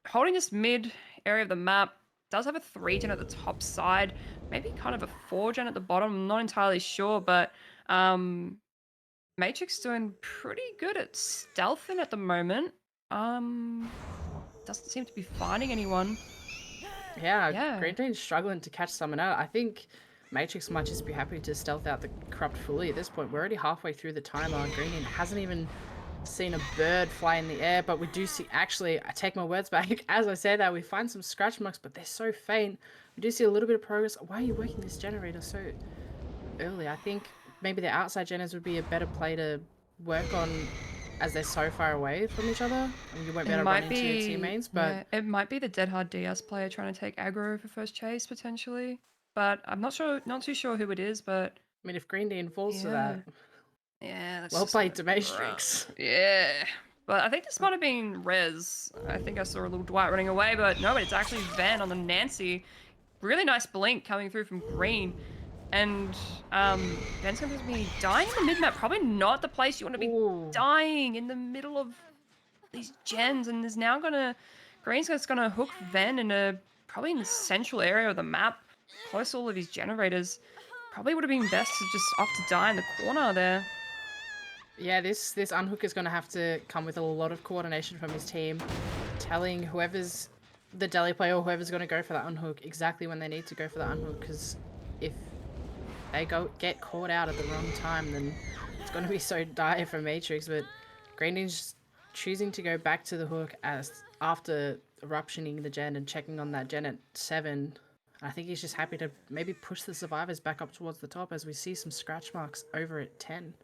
holding this mid area of the map. Does have a 3 gen at the top side, maybe kind of a 4 gen at the bottom. I'm not entirely sure, but Matrix doing pretty good at stealthing at the moment. Doesn't seem to be finding anyone. Yeah. Green Dean's struggling to catch someone out. I think Matrix might just be happy to stealth out the Corrupt fully at this point. We're already halfway through the timer. Green Dean hasn't even seen a bird fly in the air, but we do see, actually, I take my words back. As I say that, we find some scratch marks, but they're so faint. We do see a little bit of progress. Why are you working this generator so early? I think maybe the outside generators would be a better play to work on as they're so far away from each other. I mean, you won't be able to run into your teammates, but... Yeah, it might be the Dead Hard DS player trying to take aggro for first chase, potentially. But I'm not too sure who it is, but... I mean, if Green Dean falls to that... Yeah, that's well played to Matrix. Yeah. But I think this might have been Rez. I think I saw a little Dwight running away, but no, it's actually Van on the Nancy. Really nice blink coming through from Green. And Van's going to be dying in the mid-map. Probably not the place you want to be dying, in the middle of these gens. And there's now Green's just going to hook Van probably in the central area of the map, close to all of his generators. Probably would have been best to just opt to die in the corner there. Yeah, this unhook is going to have to come with a lot of coordination from his team, telling whoever's the deli player or whoever's going to go for that unhook exactly when they need to go for that unhook, because if they get caught out at the wrong time, then it's going to be so dire for Matrix. But Greening's choosing to go back to the hook as after eruptioning the gen and checking on that gen at 7. I think he's just happy to maybe push the survivors back up towards the top as we see some scratch marks over at 10.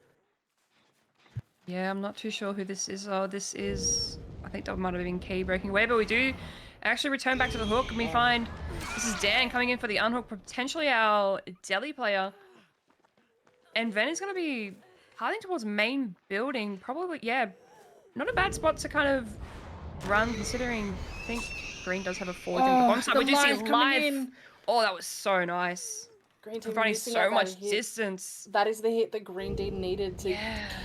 Yeah, I'm not too sure who this is. Oh, this is... I think that might have been Key breaking away, but we do actually return back to the hook, and we find this is Dan coming in for the unhook, potentially our deli player. And Ven is going to be heading towards main building. Probably, yeah, not a bad spot to kind of run, considering I think Green does have a forward in the bottom side. We do see live. In. Oh, that was so nice. Green team Providing so much distance. That is the hit that Green Dean needed to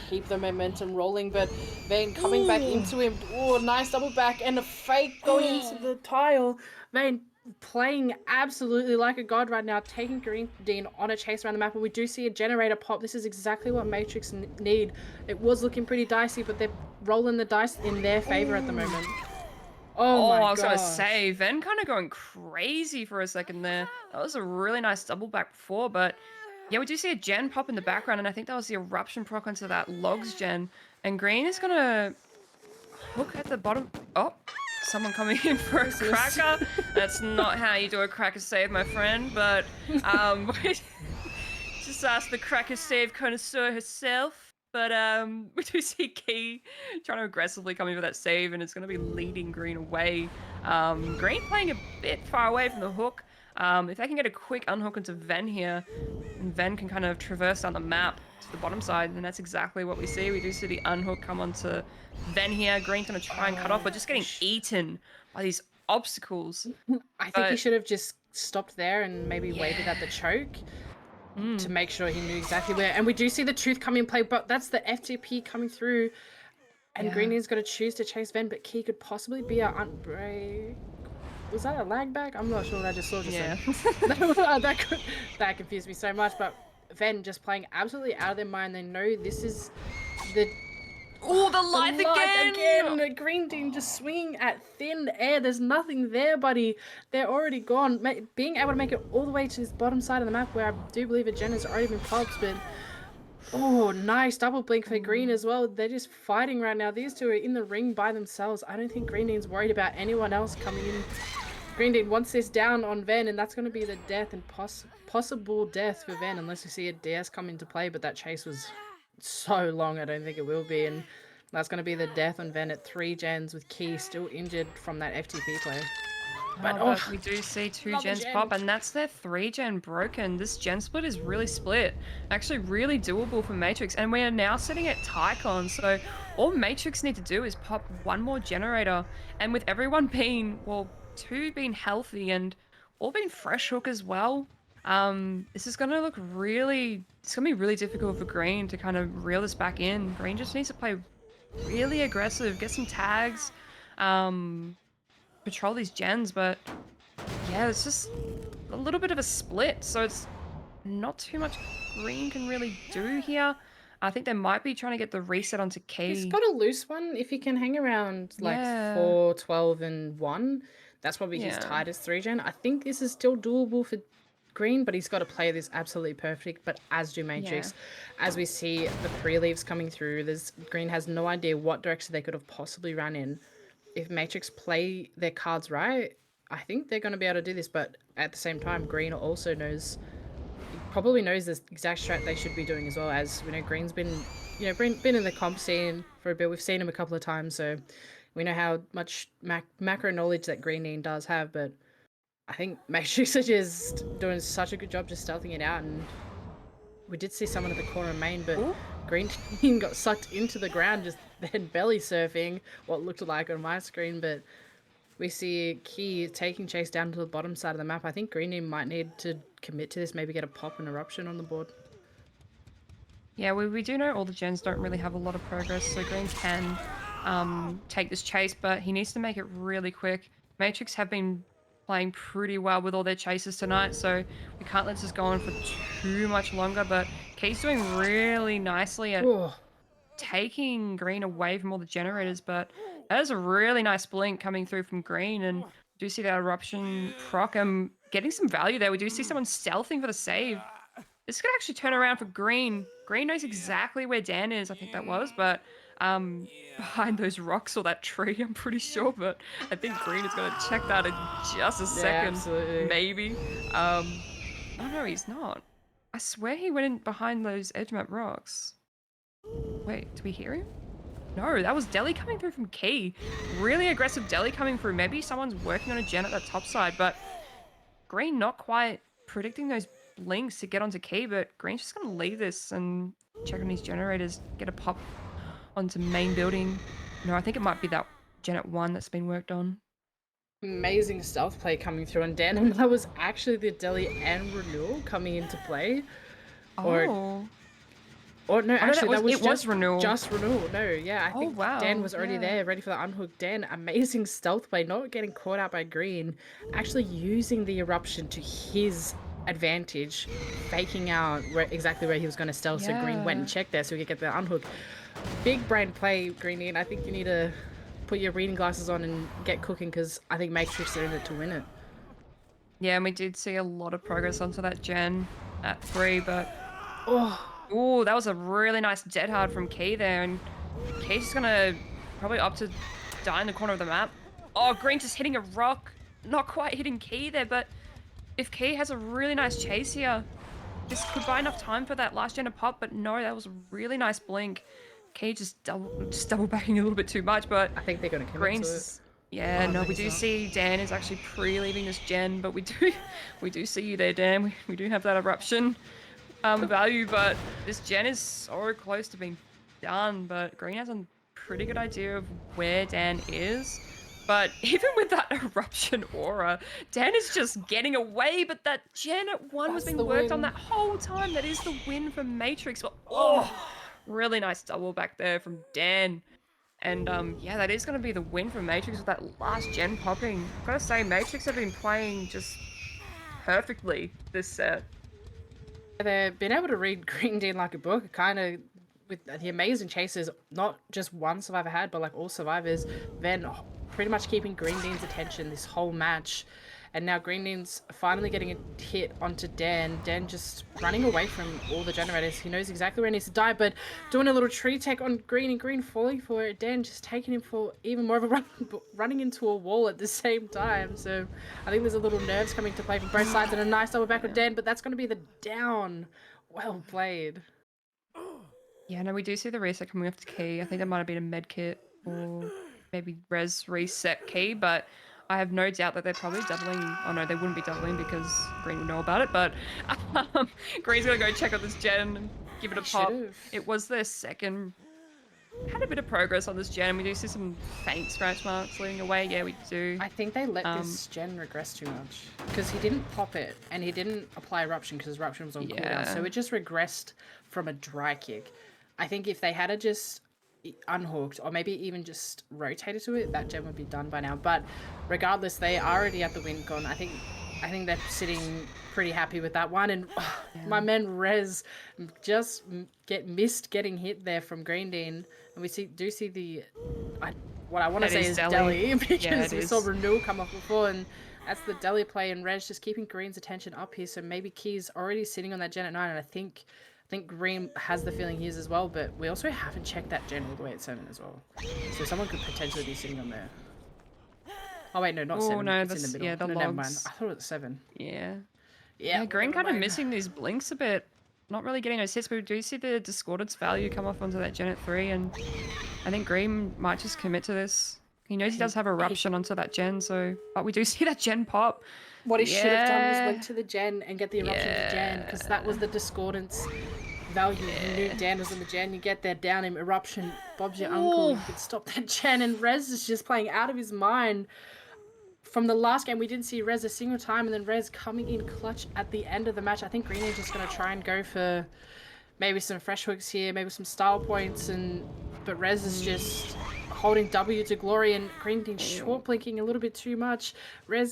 keep the momentum rolling, but Vane coming back into him. Oh, nice double back and a fake going into the tile. Vane playing absolutely like a god right now, taking Green Dean on a chase around the map, and we do see a generator pop. This is exactly what Matrix need. It was looking pretty dicey, but they're rolling the dice in their favor at the moment. Oh my god. I was going to say, Ven kind of going crazy for a second there. That was a really nice double back before, but yeah, we do see a gen pop in the background, and I think that was the eruption proc onto that logs gen. And Green is going to hook at the bottom. Oh, someone coming in for a cracker. That's not how you do a cracker save, my friend, but just ask the cracker save connoisseur herself. But we do see Key trying to aggressively come in for that save, and it's going to be leading Green away. Green playing a bit far away from the hook. If they can get a quick unhook into Ven here, and Ven can kind of traverse down the map to the bottom side, and that's exactly what we see. We do see the unhook come onto Ven here. Green's going to try and cut off, but just getting eaten by these obstacles. I think he should have just stopped there and maybe waited at the choke. To make sure he knew exactly where. And we do see the truth come in play, but that's the FTP coming through. And Greeny's got to choose to chase Ven, but Key could possibly be a unbreak. Was that a lag back? I'm not sure what I just saw just then. That confused me so much, but Ven just playing absolutely out of their mind. They know this is the... Oh, the life again! Green Team just swinging at thin air. There's nothing there, buddy. They're already gone. Being able to make it all the way to this bottom side of the map, where I do believe a gen has already been popped, but... Oh, nice double blink for Green as well. They're just fighting right now. These two are in the ring by themselves. I don't think Green Team's worried about anyone else coming in. Green Team wants this down on Ven, and that's going to be the death and possible death for Ven, unless we see a DS come into play, but that chase was... so long, I don't think it will be, and that's going to be the death on Ven at 3 gens with Key still injured from that FTP play. But we do see 2 gens pop, and that's their 3 gen broken. This gen split is really split. Actually really doable for Matrix, and we are now sitting at Tycon, so all Matrix need to do is pop 1 more generator, and with everyone being, well, 2 being healthy and all being fresh hook as well, this is going to look really... It's going to be really difficult for Green to kind of reel this back in. Green just needs to play really aggressive, get some tags, patrol these gens, but yeah, it's just a little bit of a split, so it's not too much Green can really do here. I think they might be trying to get the reset onto Key. He's got a loose one. If he can hang around like 4, 12, and 1, that's probably his tightest 3 gen. I think this is still doable for Green, but he's got to play this absolutely perfect, but as do Matrix. As we see the pre-leaves coming through, Green has no idea what direction they could have possibly run in. If Matrix play their cards right, I think they're going to be able to do this, but at the same time, Green also probably knows the exact strat they should be doing as well. As we know, Green's been in the comp scene for a bit. We've seen him a couple of times, so we know how much macro knowledge that Green does have, but I think Matrix are just doing such a good job just stealthing it out, and we did see someone at the corner main, but Green Team got sucked into the ground, just then belly surfing, what looked like on my screen, but we see Key taking chase down to the bottom side of the map. I think Green Team might need to commit to this, maybe get a pop and eruption on the board. Yeah, we do know all the gens don't really have a lot of progress, so Green can take this chase, but he needs to make it really quick. Matrix have been playing pretty well with all their chases tonight, so we can't let this go on for too much longer, but Key's doing really nicely at taking green away from all the generators, but that is a really nice blink coming through from green, and do see that eruption proc. Getting some value there. We do see someone stealthing for the save. This could actually turn around for green. Green knows exactly where Dan is, I think that was, but behind those rocks or that tree, I'm pretty sure. But I think green is going to check that in just a second, absolutely. maybe. Oh no, he's not. I swear he went in behind those edge map rocks. Wait, do we hear him? No, that was Deli coming through from Key. Really aggressive Deli coming through. Maybe someone's working on a gen at that top side, but green not quite predicting those blinks to get onto Key, but green's just going to leave this and check on these generators, get a pop onto main building. No, I think it might be that gen at 1 that's been worked on. Amazing stealth play coming through on Dan, and that was actually the Deli and Renewal coming into play. Or no, actually, that was Renewal. Just Renewal. No, yeah, I think Dan was already there, ready for the unhook. Dan, amazing stealth play, not getting caught out by green, actually using the eruption to his advantage, faking out exactly where he was going to stealth. So green went and checked there so he could get the unhook. Big brain play, Greenie, and I think you need to put your reading glasses on and get cooking, because I think Matrix are in it to win it. Yeah, and we did see a lot of progress onto that gen at 3, but oh, that was a really nice dead hard from Key there, and Key's just gonna probably opt to die in the corner of the map. Oh, green just hitting a rock, not quite hitting Key there, but if Key has a really nice chase here, this could buy enough time for that last gen to pop, but no, that was a really nice blink. Key just double backing a little bit too much, but I think they're gonna commit to it. Yeah, no, we do see Dan is actually pre-leaving this gen, but we do see you there, Dan. We do have that eruption value, but this gen is so close to being done, but green has a pretty good idea of where Dan is. But even with that eruption aura, Dan is just getting away, but that gen at 1 was being worked on that whole time. That is the win for Matrix. But really nice double back there from Dan. And yeah, that is going to be the win for Matrix with that last gen popping. I've got to say, Matrix have been playing just perfectly this set. They've been able to read Green Dean like a book, kind of with the amazing chases, not just one survivor had, but like all survivors, then pretty much keeping Green Dean's attention this whole match. And now Green Dean's finally getting a hit onto Dan. Dan just running away from all the generators. He knows exactly where he needs to die, but doing a little tree tech on Green, and Green falling for it. Dan just taking him for even more of a run, running into a wall at the same time. So I think there's a little nerves coming to play from both sides, and a nice double back with Dan, but that's going to be the down. Well played. Yeah, no, we do see the reset coming off the Key. I think that might have been a med kit or maybe res reset Key, but I have no doubt that they're probably doubling. Oh no, they wouldn't be doubling because green would know about it, but green's gonna go check out this gen and give it a pop. It was their second. Had a bit of progress on this gen. We do see some faint scratch marks leading away. Yeah, we do. I think they let this gen regress too much, because he didn't pop it and he didn't apply eruption because eruption was on cooldown, so it just regressed from a dry kick. I think if they had just unhooked or maybe even just rotated to it, that gen would be done by now. But regardless, they are already at the win con. I think they're sitting pretty happy with that one. And my man Rez just missed getting hit there from Green Dean, and we do see the what I want to say is Deli because we saw Renewal come off before, and that's the Deli play, and Rez just keeping Green's attention up here. So maybe Key's already sitting on that gen at 9, and I think Green has the feeling he is as well, but we also haven't checked that gen all the way at 7 as well. So someone could potentially be sitting on there. Oh wait, no, not 7. No, it's in the middle. Yeah, the no, logs. never mind. I thought it was 7. Yeah, Green kind of missing these blinks a bit. Not really getting those hits, but we do see the Discordance value come off onto that gen at 3, and I think Green might just commit to this. He knows he does have eruption onto that gen, so but we do see that gen pop. What he should have done was went to the gen and get the eruption of the gen, because that was the Discordance value. You knew Dan was in the gen, you get there, down him, eruption, Bob's your uncle, you could stop that gen, and Rez is just playing out of his mind. From the last game, we didn't see Rez a single time, and then Rez coming in clutch at the end of the match. I think Green is just going to try and go for maybe some fresh hooks here, maybe some style points, but Rez is just holding W to glory, and Green Dean short blinking a little bit too much.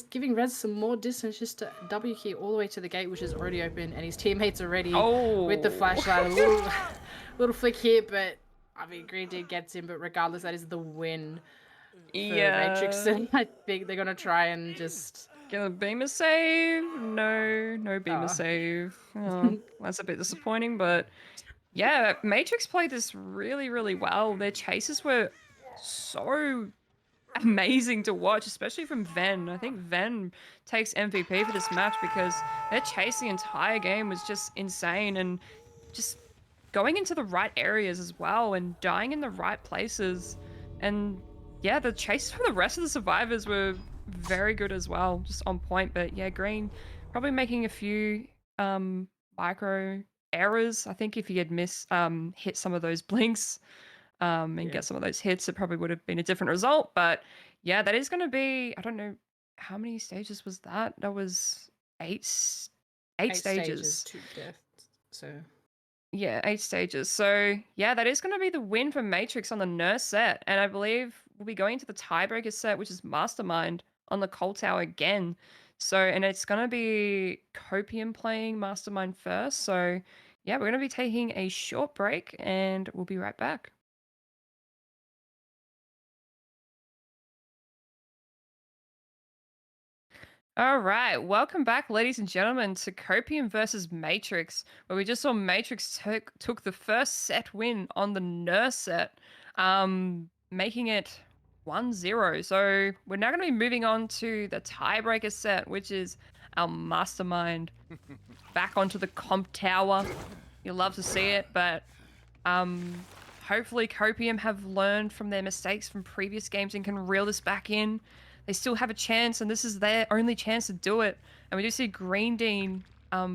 Giving Rez some more distance, just to W key all the way to the gate, which is already open, and his teammates are ready with the flashlight. A little flick here, but I mean, Green Dean gets him, but regardless, that is the win for Matrix. Yeah. And I think they're gonna try and just. Get a beamer save? No, no beamer Oh. save. Oh, that's a bit disappointing, but yeah, Matrix played this really, really well. Their chases were so amazing to watch, especially from Ven. I think Ven takes MVP for this match because their chase the entire game was just insane and just going into the right areas as well and dying in the right places. And yeah, the chases for the rest of the survivors were very good as well, just on point. But yeah, Green probably making a few micro errors. I think if he had hit some of those blinks and get some of those hits, it probably would have been a different result. But yeah, that is going to be, I don't know how many stages was that. That was eight stages. To death. So. Yeah, 8 stages. So yeah, that is going to be the win for Matrix on the Nurse set, and I believe we'll be going to the tiebreaker set, which is Mastermind on the Coal Tower again. So, and it's going to be Copium playing Mastermind first. So yeah, we're going to be taking a short break, and we'll be right back. All right, welcome back, ladies and gentlemen, to Copium versus Matrix, where we just saw Matrix took the first set win on the Nurse set, making it 1-0. So we're now going to be moving on to the tiebreaker set, which is our Mastermind back onto the comp tower. You'll love to see it, but hopefully Copium have learned from their mistakes from previous games and can reel this back in. They still have a chance, and this is their only chance to do it. And we do see Green Dean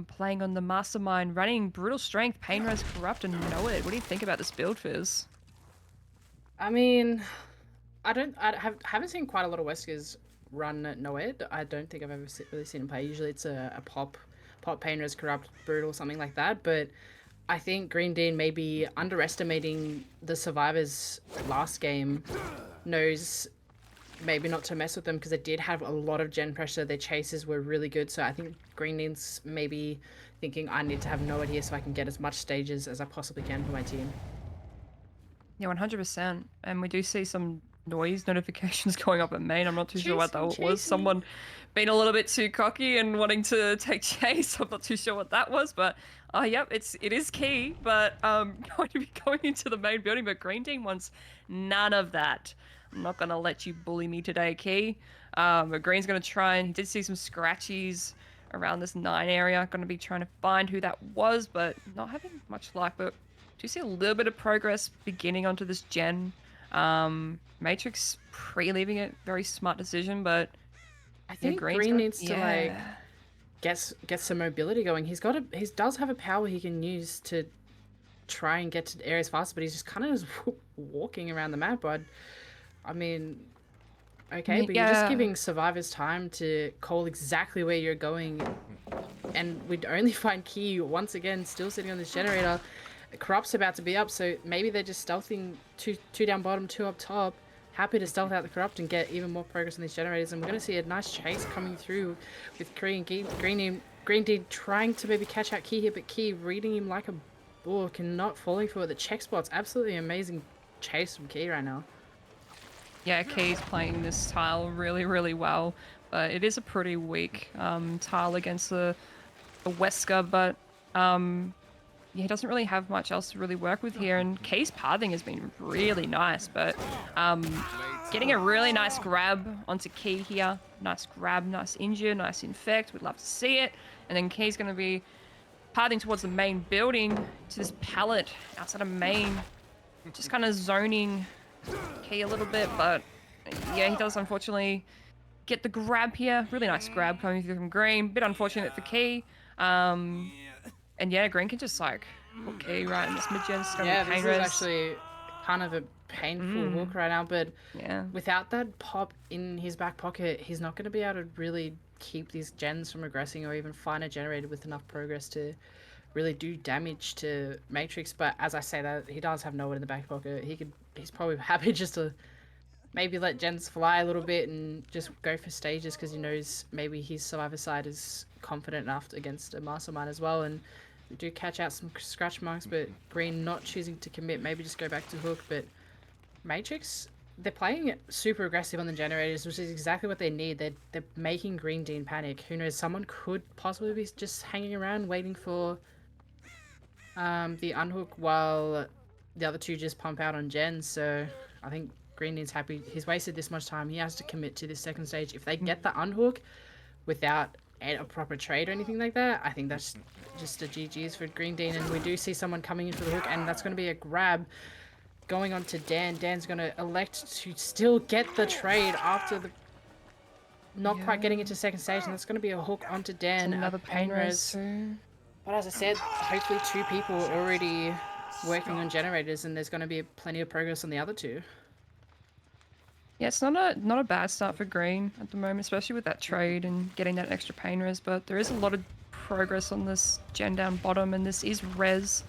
playing on the Mastermind, running Brutal Strength, Pain Res, Corrupt, and Know It. What do you think about this build, Fizz? I mean, I haven't seen quite a lot of Weskers run Noed. I don't think I've ever really seen him play. Usually it's a pop Pain Res, Corrupt, Brutal, something like that. But I think Green Dean may be underestimating the survivors last game. Knows maybe not to mess with them because they did have a lot of gen pressure. Their chases were really good. So I think Green Dean's maybe thinking I need to have Noed here so I can get as much stages as I possibly can for my team. Yeah, 100%. And we do see some noise notifications going up at main. I'm not too sure what that was. Someone being a little bit too cocky and wanting to take chase. I'm not too sure what that was, but yep, it is key. But going to be going into the main building, but Green Dean wants none of that. I'm not gonna let you bully me today, Key. But Green's gonna try, and he did see some scratchies around this 9 area. Gonna be trying to find who that was, but not having much luck. But do you see a little bit of progress beginning onto this gen? Matrix pre-leaving it, very smart decision, but I think Green needs to like get some mobility going. He does have a power he can use to try and get to areas faster, but he's just kind of just walking around the map. I mean, okay, but you're just giving survivors time to call exactly where you're going, and we'd only find Key once again still sitting on this generator. Corrupt's about to be up, so maybe they're just stealthing two down bottom, 2 up top. Happy to stealth out the Corrupt and get even more progress on these generators, and we're going to see a nice chase coming through with Green Dean trying to maybe catch out Key here, but Key reading him like a book and not falling for it. The check spot's absolutely amazing chase from Key right now. Yeah, Key's playing this tile really, really well, but it is a pretty weak tile against the Wesker, but yeah, he doesn't really have much else to really work with here, and Key's pathing has been really nice, but getting a really nice grab onto Key here. Nice grab, nice injure, nice infect. We'd love to see it. And then Key's going to be pathing towards the main building to this pallet outside of main, just kind of zoning Key a little bit, but yeah, he does unfortunately get the grab here. Really nice grab coming through from Green. Bit unfortunate for Key. And yeah, Green can just like hook Key right in this mid-gen. Yeah, this is actually kind of a painful hook right now, but yeah, without that pop in his back pocket, he's not going to be able to really keep these gens from regressing or even find a generator with enough progress to really do damage to Matrix. But as I say that, he does have no one in the back pocket. He's probably happy just to maybe let gens fly a little bit and just go for stages because he knows maybe his survivor side is confident enough against a Mastermind as well. And We do catch out some scratch marks, but Green not choosing to commit. Maybe just go back to hook, but Matrix, they're playing it super aggressive on the generators, which is exactly what they need. They're making Green Dean panic. Who knows? Someone could possibly be just hanging around waiting for the unhook while the other two just pump out on Gen. So I think Green Dean's happy. He's wasted this much time. He has to commit to this second stage. If they get the unhook without a proper trade or anything like that, I think that's just a GG's for Green Dean. And we do see someone coming in for the hook, and that's going to be a grab. Going on to Dan. Dan's going to elect to still get the trade after the not quite getting into second stage, and that's going to be a hook onto Dan. Another pain res. But as I said, hopefully 2 people are already working on generators, and there's going to be plenty of progress on the other 2. Yeah, it's not a bad start for Green at the moment, especially with that trade and getting that extra pain res, but there is a lot of progress on this gen down bottom, and this is res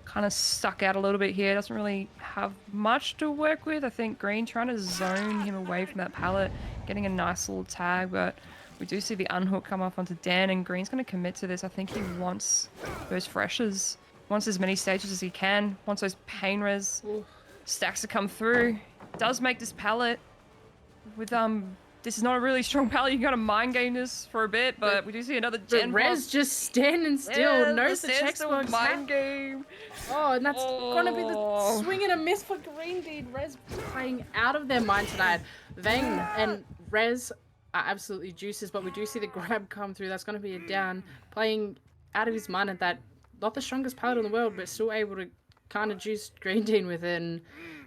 kind of stuck out a little bit here. Doesn't really have much to work with. I think Green trying to zone him away from that pallet, getting a nice little tag, but we do see the unhook come off onto Dan, and Green's going to commit to this. I think he wants those freshes, wants as many stages as he can, wants those pain res stacks to come through. Does make this pallet with this is not a really strong pallet. You gotta mind game this for a bit, but we do see another gen. Res just standing still, yeah, knows the checkbox. Mind game. Oh, and that's gonna be the swing and a miss for Green Dean. Res playing out of their mind tonight. Vang and Res are absolutely juices, but we do see the grab come through. That's gonna be a down. Playing out of his mind at that, not the strongest pallet in the world, but still able to kind of juice Green Dean with it. And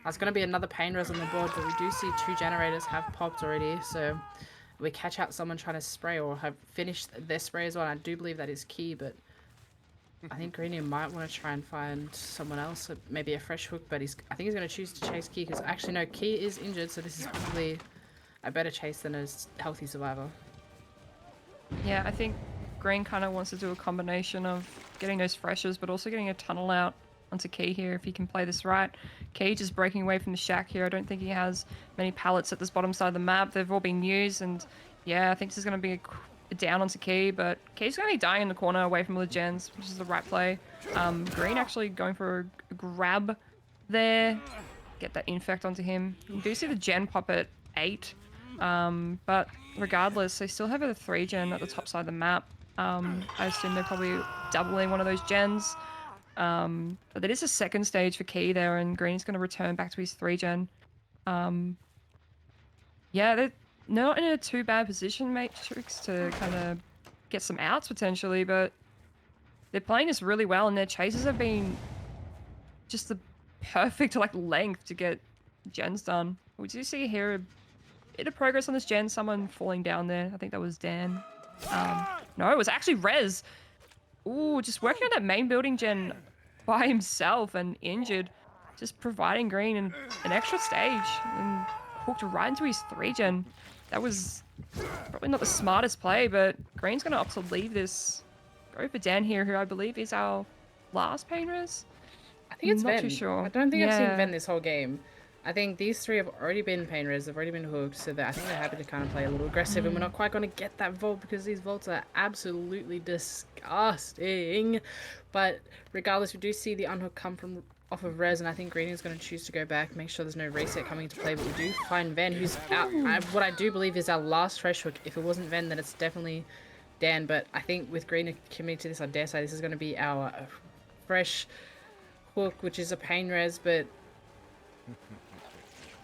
that's going to be another pain res on the board, but we do see 2 generators have popped already, so we catch out someone trying to spray or have finished their spray as well. I do believe that is key, but I think Green Dean might want to try and find someone else, maybe a fresh hook, but I think he's going to choose to chase Key, because actually no, Key is injured, so this is probably a better chase than a healthy survivor. Yeah, I think Green kind of wants to do a combination of getting those freshes, but also getting a tunnel out onto Key here if he can play this right. Key just breaking away from the shack here. I don't think he has many pallets at this bottom side of the map. They've all been used, and yeah, I think this is going to be a down onto Key, but Key's going to be dying in the corner away from all the gens, which is the right play. Green actually going for a grab there. Get that infect onto him. You do see the gen pop at 8, but regardless, they still have a 3 gen at the top side of the map. I assume they're probably doubling one of those gens. But it is a second stage for Key there, and Green's going to return back to his 3 gen. Yeah, they're not in a too bad position, Matrix, to kind of get some outs potentially, but they're playing this really well, and their chases have been just the perfect like length to get gens done. We do see here a bit of progress on this gen, someone falling down there. I think that was Dan. No, it was actually Rez. Ooh, just working on that main building gen by himself and injured, just providing Green an extra stage and hooked right into his 3 gen. That was probably not the smartest play, but Green's going to opt to leave this. Go for Dan here, who I believe is our last pain res. I think it's not Ven. too sure. I don't think I've seen Ven this whole game. I think these 3 have already been pain res, they've already been hooked, so I think they're happy to kind of play a little aggressive, and we're not quite going to get that vault because these vaults are absolutely disgusting. But regardless, we do see the unhook come from off of Res, and I think Green is going to choose to go back, make sure there's no reset coming into play, but we do find Ven, who's out, what I do believe is our last fresh hook. If it wasn't Ven, then it's definitely Dan, but I think with Green committing to this, I dare say this is going to be our fresh hook, which is a pain res, but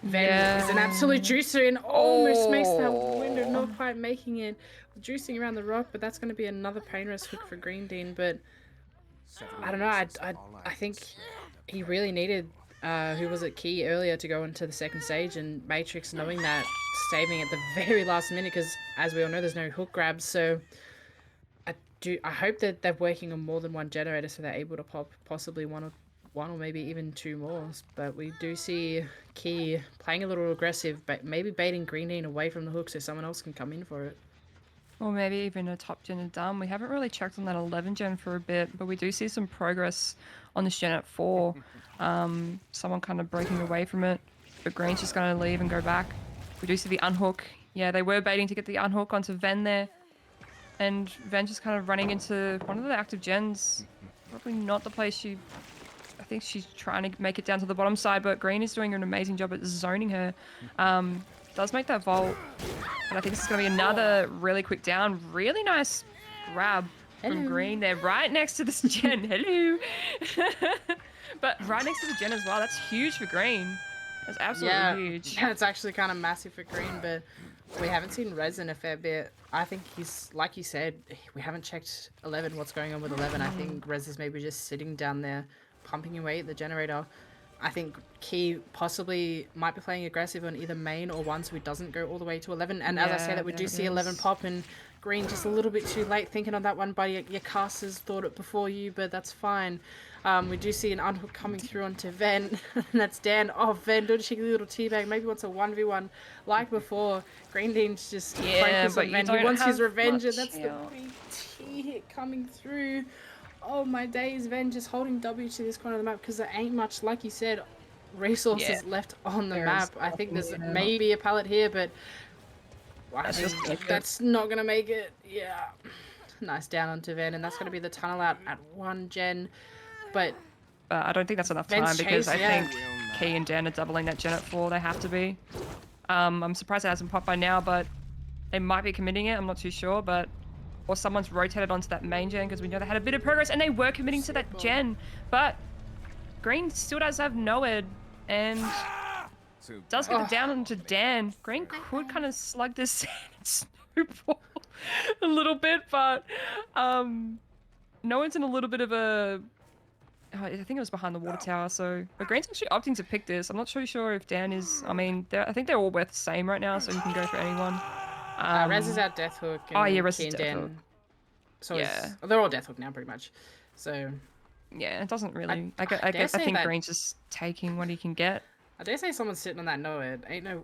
Ven is an absolute juicer and almost makes that window, not quite making it. Juicing around the rock, but that's going to be another pain res hook for Green Dean, but I don't know, I think he really needed, who was it, Key earlier to go into the second stage, and Matrix knowing that, saving at the very last minute, because as we all know, there's no hook grabs, so I hope that they're working on more than 1 generator so they're able to pop possibly one or maybe even 2 more. But we do see Key playing a little aggressive, but maybe baiting Green Dean away from the hook so someone else can come in for it. Or maybe even a top gen and done. We haven't really checked on that 11 gen for a bit, but we do see some progress on this gen at 4. Someone kind of breaking away from it, but Green's just going to leave and go back. We do see the unhook. Yeah, they were baiting to get the unhook onto Ven there. And Ven just kind of running into one of the active gens. probably not the place she... I think she's trying to make it down to the bottom side, but green is doing an amazing job at zoning her. Does make that vault, but I think this is going to be another really quick down. Really nice grab from green there, right next to this gen. Hello. But right next to the gen as well. That's huge for green. That's absolutely huge. Yeah, it's actually kind of massive for green, but we haven't seen Rez in a fair bit. I think he's, like you said, we haven't checked 11, what's going on with 11. I think Rez is maybe just sitting down there, pumping away at the generator. I think Key possibly might be playing aggressive on either main or one, so he doesn't go all the way to 11. And as I say that, we do see 11 pop, and green just a little bit too late thinking on that one, but your casters thought it before you, but that's fine. We do see an unhook coming through onto Ven, and that's Dan. Oh, Ven doing a cheeky little teabag, maybe wants a 1v1 like before. Green Dean's just focused on Ven. He wants his revenge, and that's the BT hit coming through. Oh my days, Ven just holding W to this corner of the map because there ain't much, like you said, resources left on the map. I think there's maybe a pallet here, but I think that's not going to make it. Yeah. Nice down onto Ven, and that's going to be the tunnel out at 1 gen. But I don't think that's enough time because I think Key and Dan are doubling that gen at 4. They have to be. I'm surprised it hasn't popped by now, but they might be committing it. I'm not too sure, but... Or someone's rotated onto that main gen because we know they had a bit of progress and they were committing to that gen. But green still does have Noed and does get the down onto Dan. Green could kind of slug this and snowball a little bit, but Noed's in a little bit of a... I think it was behind the water tower, so... But green's actually opting to pick this. I'm not really sure if Dan is... I mean, I think they're all worth the same right now, so you can go for anyone. Rez is out Death Hook. And Rez is Death Hook. So they're all Death Hook now, pretty much. So yeah, it doesn't really. I think green's just taking what he can get. I dare say someone's sitting on that Noed. Ain't no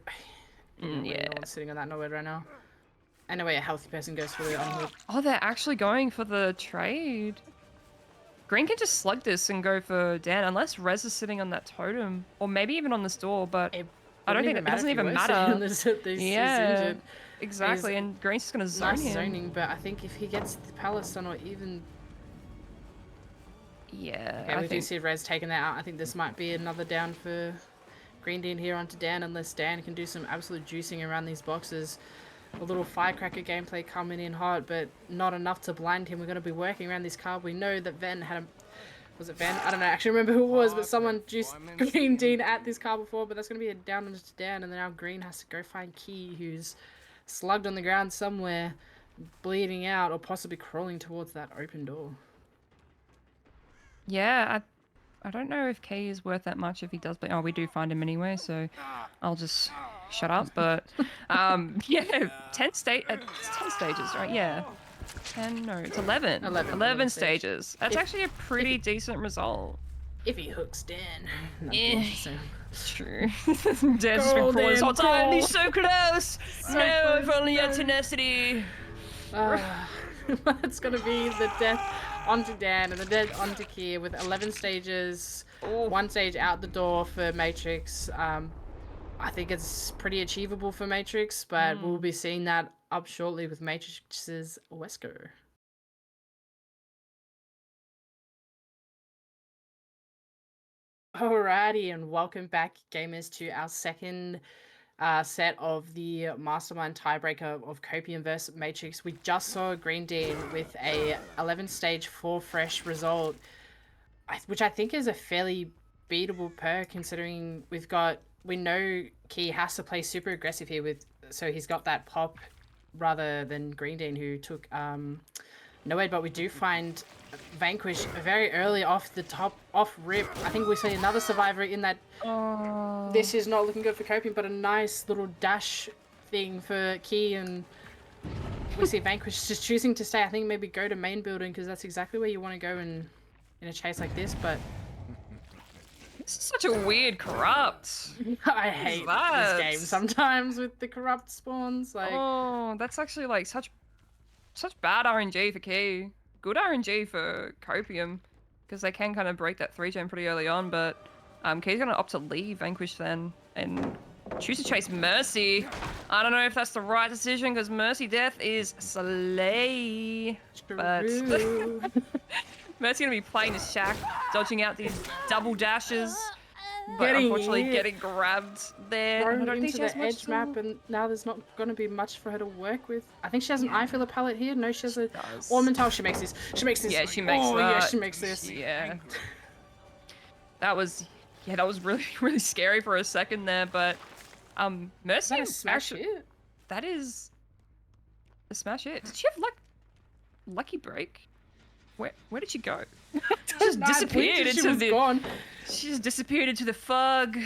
one sitting on that Noed right now. And no way a healthy person goes for the unhook. Oh, they're actually going for the trade. Green can just slug this and go for Dan, unless Rez is sitting on that totem, or maybe even on this door. But I don't think it doesn't even matter. Yeah. Exactly, and green's just gonna zone him. Zoning, but I think if he gets the palace done or even... Yeah, okay, we do see Rez taking that out. I think this might be another down for Green Dean here onto Dan, unless Dan can do some absolute juicing around these boxes. A little firecracker gameplay coming in hot, but not enough to blind him. We're going to be working around this card. We know that Ven had a... Was it Ven? I don't know. I actually remember who it was, but someone juiced Green Dean at this card before, but that's going to be a down onto Dan, and then now Green has to go find Key, who's slugged on the ground somewhere, bleeding out, or possibly crawling towards that open door. Yeah, I don't know if Key is worth that much if he does bleed. Oh, we do find him anyway, so I'll just shut up. But yeah, 10 stages, right? Yeah. 10, no, it's 11. 11 stages. That's actually a pretty decent result. If he hooks Dan. It's true. Dan's just been crawling this whole time. He's so close. No, if only had tenacity. It's gonna be the death onto Dan and the death onto Kier with 11 stages. 1 stage out the door for Matrix. I think it's pretty achievable for Matrix, but we'll be seeing that up shortly with Matrix's Wesker. Alrighty, and welcome back, gamers, to our second set of the Mastermind tiebreaker of Copium versus Matrix. We just saw Green Dean with a 11-stage 4 fresh result, which I think is a fairly beatable perk, considering we know Key has to play super aggressive here so he's got that pop rather than Green Dean, who took Noed, but we do find Vanquish very early off rip. I think we see another survivor in that. This is not looking good for Copium, but a nice little dash thing for Key, and we see Vanquish just choosing to stay. I think maybe go to main building, because that's exactly where you want to go in a chase like this, but... This is such a weird corrupt. I hate this game sometimes with the corrupt spawns. Like, oh, that's actually like such bad RNG for Key. Good RNG for Copium, because they can kind of break that 3-gen pretty early on, but Key's going to opt to leave Vanquish then and choose to chase Mercy. I don't know if that's the right decision, because Mercy death is slay. True. Mercy gonna be playing as Shaq, dodging out these double dashes, but Getting unfortunately hit. getting grabbed there. I Thrown don't think into she has the much edge map, and now there's not going to be much for her to work with. I think she has an eye filler palette here. No, she has a does. ornamental. She makes this. She makes this. Yeah, she makes oh, that. yeah, she makes this. Yeah. That was really, really scary for a second there, but Mercy Is that a smash actually, hit? that is a smash hit. Did she have lucky break? Where did she go? She just disappeared into the. Gone. She just disappeared into the fog.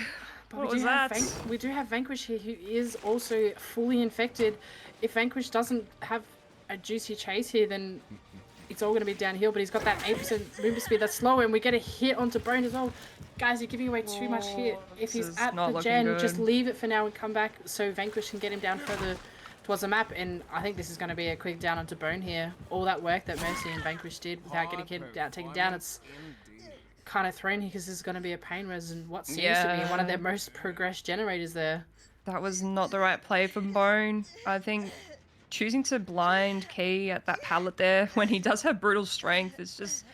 But What was that? We do have Vanquish here, who is also fully infected. If Vanquish doesn't have a juicy chase here, then it's all going to be downhill. But he's got that 8% movement speed that's slow, and we get a hit onto Bone as well. Guys, you're giving away too much hit. If he's at the gen, just leave it for now and come back so Vanquish can get him down further towards the map. And I think this is going to be a quick down onto Bone here. All that work that Mercy and Vanquish did without getting taken down, it's kind of thrown here because this is going to be a pain res and what seems to be one of their most progressed generators there. That was not the right play for Bone. I think choosing to blind Key at that pallet there when he does have brutal strength is just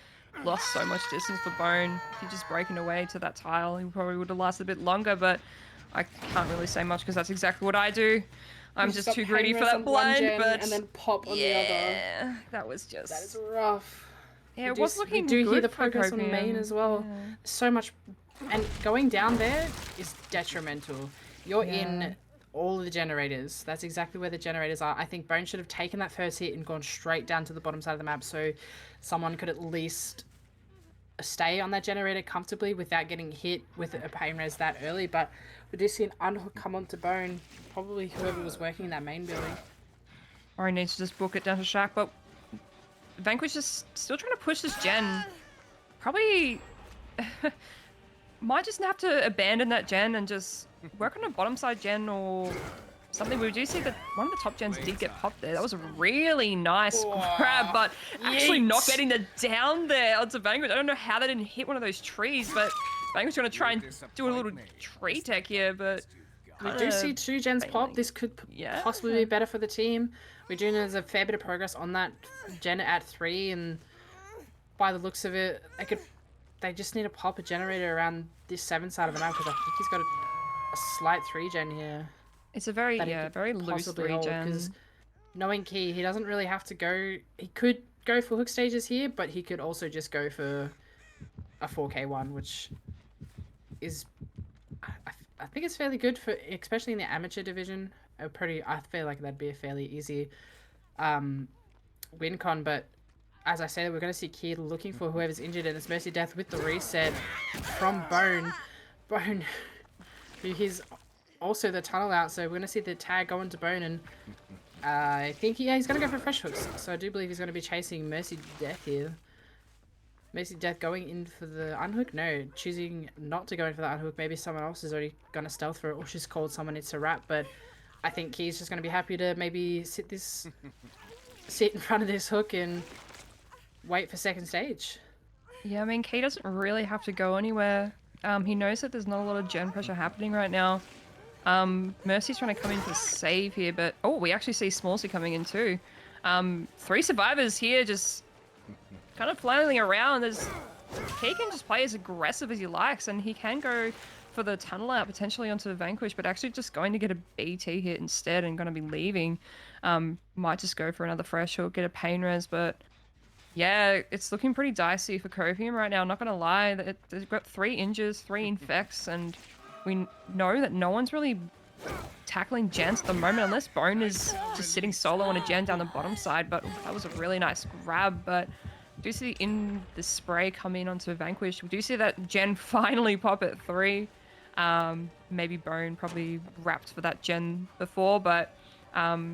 lost so much distance for Bone. If he's just breaking away to that tile, he probably would have lasted a bit longer, but I can't really say much because that's exactly what I do. I'm just too greedy for that blind, but and then pop on the other. Yeah, that was just... That is rough. Yeah, it was looking good. We do hear the for progress Copium. on main as well. Yeah. So much, and going down there is detrimental. You're in all the generators. That's exactly where the generators are. I think Bone should have taken that first hit and gone straight down to the bottom side of the map so someone could at least stay on that generator comfortably without getting hit with a pain res that early. But we do see an unhook come onto Bone. Probably whoever was working in that main building. Or he needs to just book it down to Shaq, but Vanquish is still trying to push this gen. Probably might just have to abandon that gen and just work on a bottom side gen or something. We do see that one of the top gens did get popped there. That was a really nice grab, but actually not getting the down there onto Vanquish. I don't know how they didn't hit one of those trees, but Vanquish going to try and do a little tree tech here, but we do see two gens pop. This could possibly be better for the team. We do know there's a fair bit of progress on that gen at 3, and by the looks of it, they just need to pop a generator around this 7 side of the map because I think he's got a slight 3 gen here. It's a very loose 3 gen. Because knowing Key, he doesn't really have to go. He could go for hook stages here, but he could also just go for a 4K one, which is I think it's fairly good for, especially in the amateur division. I feel like that'd be a fairly easy win con, but as I said, we're going to see Key looking for whoever's injured, and it's Mercy Death with the reset from Bone. Bone, who he's also the tunnel out, so we're going to see the tag go into Bone, and I think he's going to go for fresh hooks, so I do believe he's going to be chasing Mercy Death here. Mercy Death going in for the unhook? No, choosing not to go in for the unhook. Maybe someone else is already going to stealth for it, or she's called someone it's a wrap, but I think Key's just going to be happy to maybe sit in front of this hook and wait for second stage. Yeah, I mean, Key doesn't really have to go anywhere. He knows that there's not a lot of gen pressure happening right now. Mercy's trying to come in to save here, but oh, we actually see Smallsy coming in too. 3 survivors here just kind of flailing around. Key can just play as aggressive as he likes, and he can go for the tunnel out potentially onto Vanquish, but actually just going to get a BT hit instead and going to be leaving. Might just go for another fresh hook, get a pain res, but yeah, it's looking pretty dicey for Copium right now. I'm not going to lie, they've got 3 injures, 3 infects, and we know that no one's really tackling gens at the moment unless Bone is just sitting solo on a gen down the bottom side, but that was a really nice grab. But we do see in the spray come in onto Vanquish. We do see that gen finally pop at 3. Maybe Bone probably wrapped for that gen before, but yeah,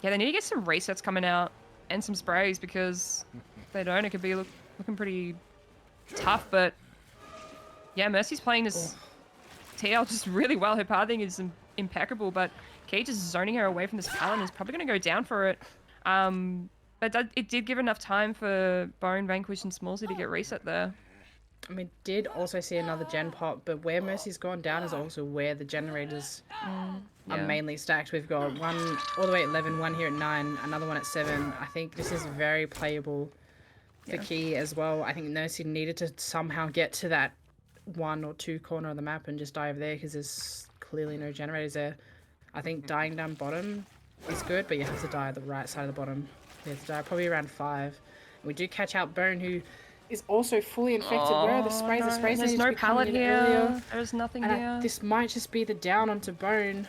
they need to get some resets coming out and some sprays, because if they don't, it could be looking pretty tough. But yeah, Mercy's playing this TL just really well. Her pathing is impeccable, but Key just zoning her away from this pallet is probably going to go down for it. But it did give enough time for Bone, Vanquish, and Smallsy to get reset there. I mean, did also see another gen pop, but where Mercy's gone down is also where the generators are mainly stacked. We've got one all the way at 11, one here at 9, another one at 7. I think this is very playable for Key as well. I think Nursey needed to somehow get to that 1 or 2 corner of the map and just dive there because there's clearly no generators there. I think dying down bottom is good, but you have to die at the right side of the bottom. You have to die probably around 5. We do catch out Bone, who is also fully infected. Where are the sprays? No. The sprays There's need to no be coming pallet in here. earlier. There's nothing And here. this might just be the down onto Bone.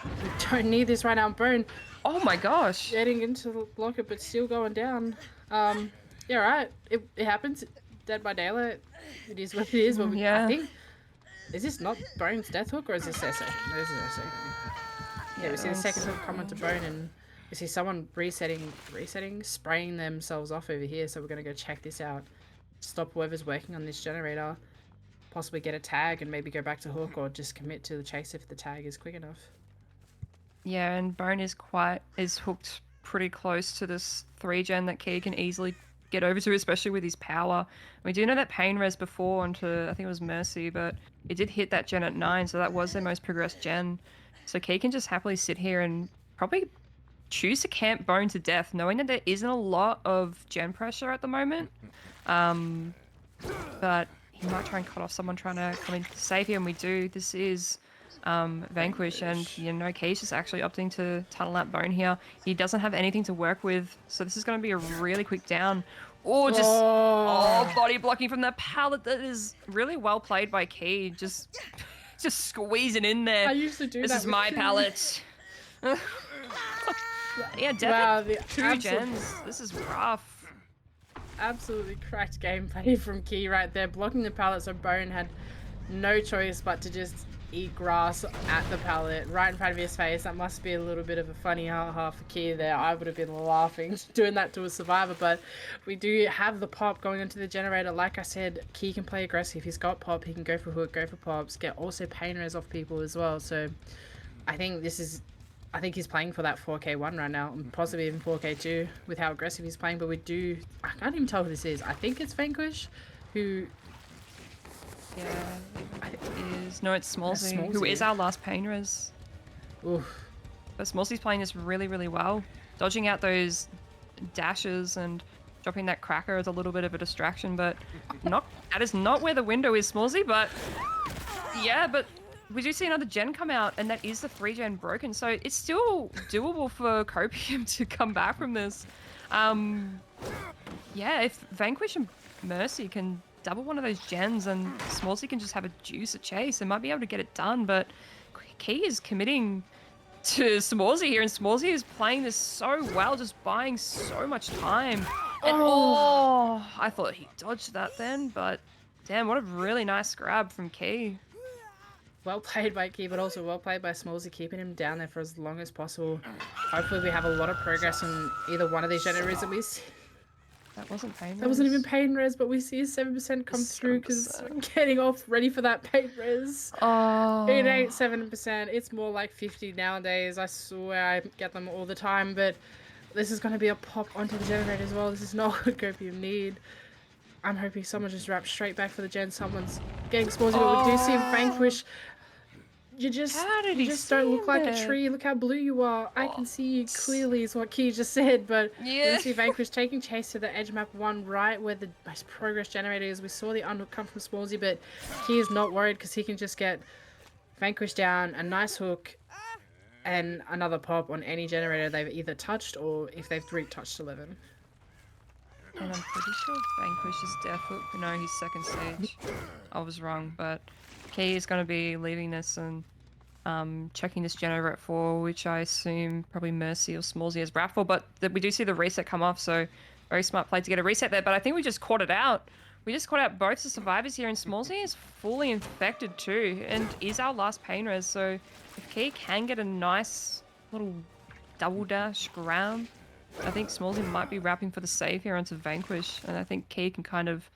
We don't need this right now. Bone Oh my gosh. getting into the locker, but still going down. Yeah, right. It happens. Dead by daylight. It is what it is. But Yeah. I think, is this not Bone's death hook or is this their second? No, this is their second. Yeah, we see the second hook come onto Bone, and we see someone resetting, spraying themselves off over here. So we're gonna go check this out. Stop whoever's working on this generator. Possibly get a tag and maybe go back to hook, or just commit to the chase if the tag is quick enough. Yeah, and Bone is hooked pretty close to this 3-gen that Key can easily get over to, especially with his power. We do know that pain res before onto, I think it was Mercy, but it did hit that gen at 9, so that was their most progressed gen. So Key can just happily sit here and probably choose to camp Bone to death, knowing that there isn't a lot of gen pressure at the moment. But he might try and cut off someone trying to come in to save him. We do. This is Vanquish, and Key's just actually opting to tunnel out Bone here. He doesn't have anything to work with, so this is going to be a really quick down. Oh, just body blocking from that pallet. That is really well played by Key. Just squeezing in there. I used to do that. This is my pallet. Yeah, definitely. Wow, 2 gens. This is rough. Absolutely cracked gameplay from Key right there, blocking the pallet, so Bone had no choice but to just eat grass at the pallet right in front of his face. That must be a little bit of a funny ha-ha for Key there. I would have been laughing doing that to a survivor, but we do have the pop going into the generator. Like I said, Key can play aggressive. He's got pop, he can go for hook, go for pops, get also pain res off people as well. So I think he's playing for that 4K1 right now, and possibly even 4K2 with how aggressive he's playing. But I can't even tell who this is. I think it's Vanquish, who... Yeah, it is. No, it's Smallsy, who is our last pain res. Oof. But Smallsy's playing this really, really well. Dodging out those dashes and dropping that cracker is a little bit of a distraction, but that is not where the window is, Smallsy. But yeah, but we do see another gen come out, and that is the 3-gen broken, so it's still doable for Copium to come back from this. Yeah, if Vanquish and Mercy can double one of those gens and Smallsy can just have a juice at chase, they might be able to get it done, but Key is committing to Smallsy here, and Smallsy is playing this so well, just buying so much time. And I thought he dodged that then, but damn, what a really nice grab from Key. Well played by Key, but also well played by Smallsy, keeping him down there for as long as possible. Hopefully we have a lot of progress on either one of these generators that we see. That wasn't pain res. That wasn't even pain res, but we see a 7% come through because we're getting off ready for that pain res. Oh. It ain't 7%. It's more like 50 nowadays. I swear I get them all the time, but this is going to be a pop onto the generator as well. This is not what Copium need. I'm hoping someone just wraps straight back for the gen. Someone's getting Smallsy, but we do see Vanquish. You just don't look like a tree. Look how blue you are. I can see you clearly is what Key just said, but you see Vanquish taking chase to the edge map 1 right where the most progress generator is. We saw the unhook come from Smallsy, but Key is not worried because he can just get Vanquish down, a nice hook, and another pop on any generator they've either touched or if they've retouched 11. And I'm pretty sure Vanquish's death hook. No, he's second stage. I was wrong, but Key is going to be leaving this and checking this generator at 4, which I assume probably Mercy or Smallsy has wrapped for, but we do see the reset come off, so very smart play to get a reset there, but I think we just caught it out. We just caught out both the survivors here, and Smallsy is fully infected too, and is our last pain res, so if Key can get a nice little double dash grab, I think Smallsy might be wrapping for the save here onto Vanquish, and I think Key can kind of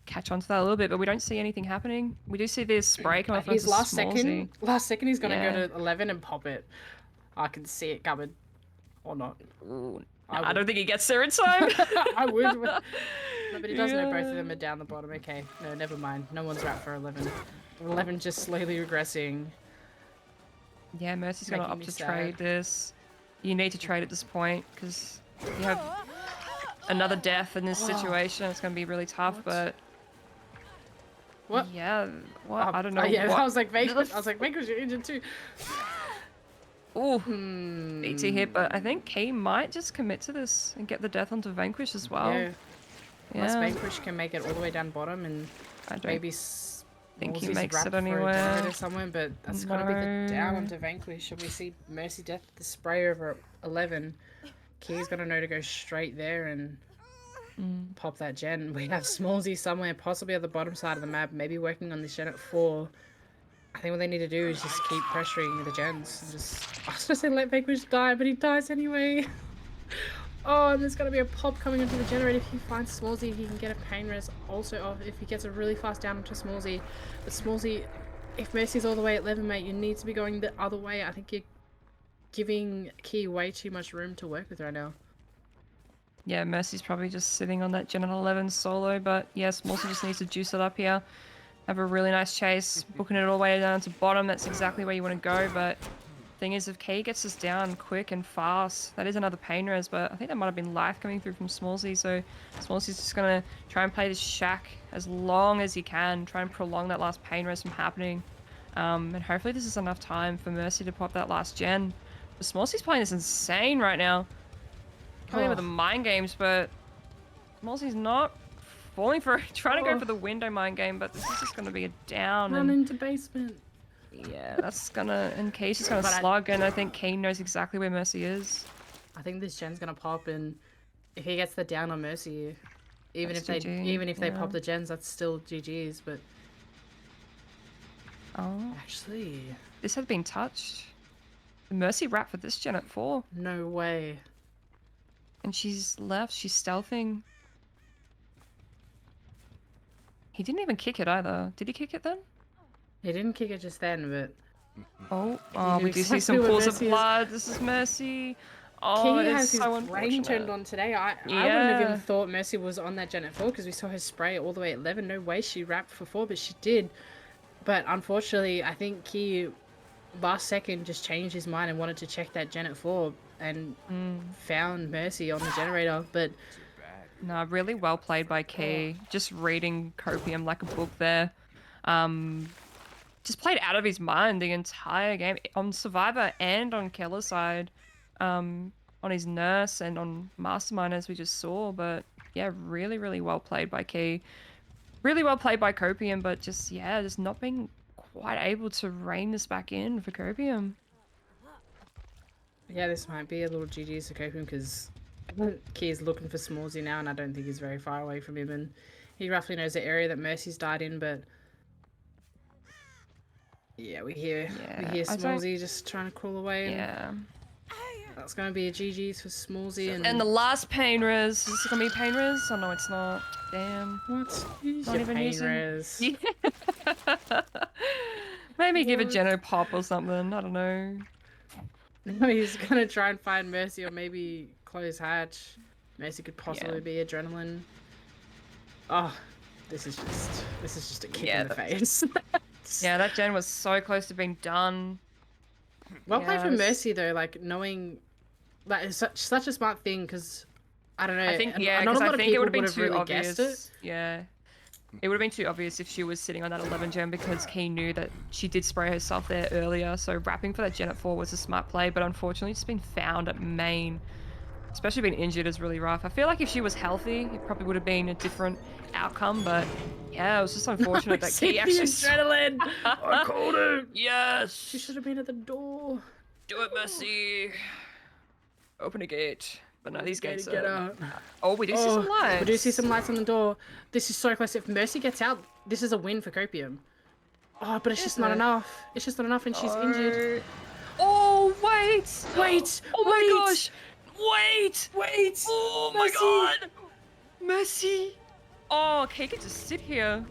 catch on to that a little bit, but we don't see anything happening. We do see this spray come off onto Smallsy. Last second he's gonna go to 11 and pop it. I can see it coming. Or not. Ooh, I don't think he gets there in time. I would. No, but he does know both of them are down the bottom. Okay, no, never mind. No one's wrapped for 11. 11 just slowly regressing. Yeah, Mercy's gonna opt to trade this. You need to trade at this point, because you have... another death in this situation. It's going to be really tough, What? but What? yeah, what? I don't know. Yeah, what. I was like, Vanquish. I was like, Vanquish, you're injured too. Ooh, Hmm. BT hit, but I think Key might just commit to this and get the death onto Vanquish as well. Yeah. Unless Vanquish can make it all the way down bottom and I don't maybe think he Wolsey's makes wrapped it for a anywhere. generator somewhere, but that's gotta be the down No. onto Vanquish. Should we see Mercy Death the spray over 11? Key's gonna know to go straight there and pop that gen. We have Smallsy somewhere, possibly at the bottom side of the map, maybe working on this gen at 4. I think what they need to do is just keep pressuring the gens. And I was just gonna let Vanquish die, but he dies anyway. Oh, and there's gonna be a pop coming into the generator. If he finds Smallsy, he can get a pain res also off if he gets a really fast down onto Smallsy. But Smallsy, if Mercy's all the way at 11, mate, you need to be going the other way. I think you're giving Key way too much room to work with right now. Yeah, Mercy's probably just sitting on that Gen at 11 solo, but yes, Smallsy just needs to juice it up here. Have a really nice chase, booking it all the way down to bottom. That's exactly where you want to go, but thing is, if Key gets us down quick and fast, that is another pain res, but I think that might have been life coming through from Smallsy, so Smallsy's just going to try and play this shack as long as he can, try and prolong that last pain res from happening, and hopefully this is enough time for Mercy to pop that last gen. But Smallsy's playing this insane right now. Playing with the mind games, but Smallsy's not falling for it, trying to go for the window mind game, but this is just going to be a down. Run into basement. Yeah, that's gonna... And Key's just gonna slug, and I think Key knows exactly where Mercy is. I think this gen's gonna pop, and if he gets the down on Mercy, even That's if GG, they pop the gens, that's still GG's. But oh, actually, this had been touched. The Mercy wrap for this gen at 4, no way. and she's left. She's stealthing. He didn't even kick it either. Did he kick it then? He didn't kick it just then, but Oh, we do see some pools of blood. This is Mercy. Oh, Key it has is so his brain unfortunate. turned on today. I wouldn't have even thought Mercy was on that gen at 4 because we saw her spray all the way at 11. No way she wrapped for 4, but she did. But unfortunately, I think Key last second just changed his mind and wanted to check that gen at 4 and found Mercy on the generator. But no, really well played by Key. Just reading Copium like a book there. Just played out of his mind the entire game on Survivor and on Keller's side, on his Nurse and on Mastermind as we just saw. But yeah, really, really well played by Key. Really well played by Copium, but just not being quite able to rein this back in for Copium. yeah, this might be a little GG's for Copium because Key is looking for Smallsy now, and I don't think he's very far away from him. And he roughly knows the area that Mercy's died in, but yeah, we hear Smallsy just trying to crawl away. Yeah. That's going to be a GG's for Smallsy. And the last pain res. Is this going to be pain res? Oh, no, it's not. Damn. What? Not even pain using... res. Yeah. Maybe give a Geno pop or something. I don't know. No, he's going to try and find Mercy or maybe close hatch. Mercy could possibly be adrenaline. Oh, this is just a kick in the face. Yeah, that gen was so close to being done. Well played for Mercy though, like knowing that is such a smart thing because I don't know. I think not a lot of it would have been people too really obvious. guessed it. Yeah, it would have been too obvious if she was sitting on that 11 gen because he knew that she did spray herself there earlier. So wrapping for that gen at 4 was a smart play, but unfortunately, just been found at main. Especially being injured is really rough. I feel like if she was healthy, it probably would have been a different outcome, but yeah, it was just unfortunate that Key actually... adrenaline! I called it! Yes! She should have been at the door. Do it, Mercy! Open a gate. But no, these gates Get are... out. Oh, we do see some lights. We do see some lights on the door. This is so close. If Mercy gets out, this is a win for Copium. Oh, but it's just not enough. It's just not enough and she's injured. Oh, wait! Wait! Oh my gosh! Wait! Wait! Oh my god! Mercy! Oh, Kay can just sit here.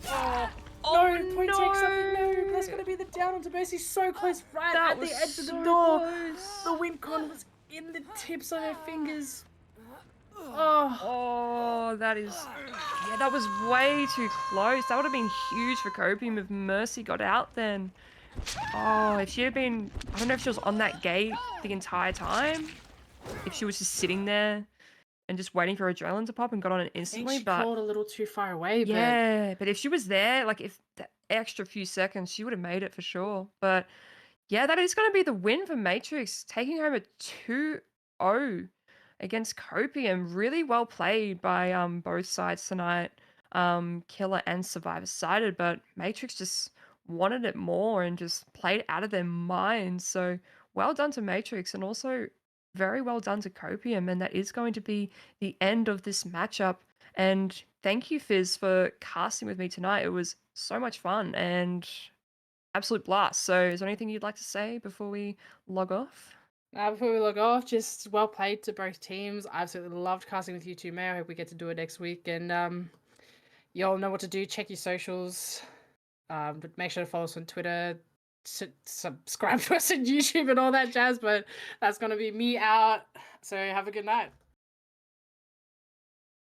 Oh, oh no! Point takes something. No, that's gonna be the down onto Mercy. So close, right at the edge of the door. The win con was in the tips of her fingers. Oh, that is... Yeah, that was way too close. That would have been huge for Copium if Mercy got out then. Oh, if she had been... I don't know if she was on that gate the entire time. If she was just sitting there. and just waiting for adrenaline to pop and got on it I think instantly. she But called a little too far away, but yeah, but if she was there, like if that extra few seconds, she would have made it for sure. But yeah, that is going to be the win for Matrix, taking home a 2-0 against Copium. Really well played by both sides tonight, Killer and Survivor sided, but Matrix just wanted it more and just played out of their minds. So well done to Matrix, and also very well done to Copium. And that is going to be the end of this matchup. And thank you, Fizz, for casting with me tonight. It was so much fun and absolute blast. So, is there anything you'd like to say before we log off? before we log off, just well played to both teams. I absolutely loved casting with you two, May. I hope we get to do it next week. And you all know what to do. Check your socials. But make sure to follow us on Twitter. Subscribe to us on YouTube and all that jazz. But that's going to be me out. So have a good night.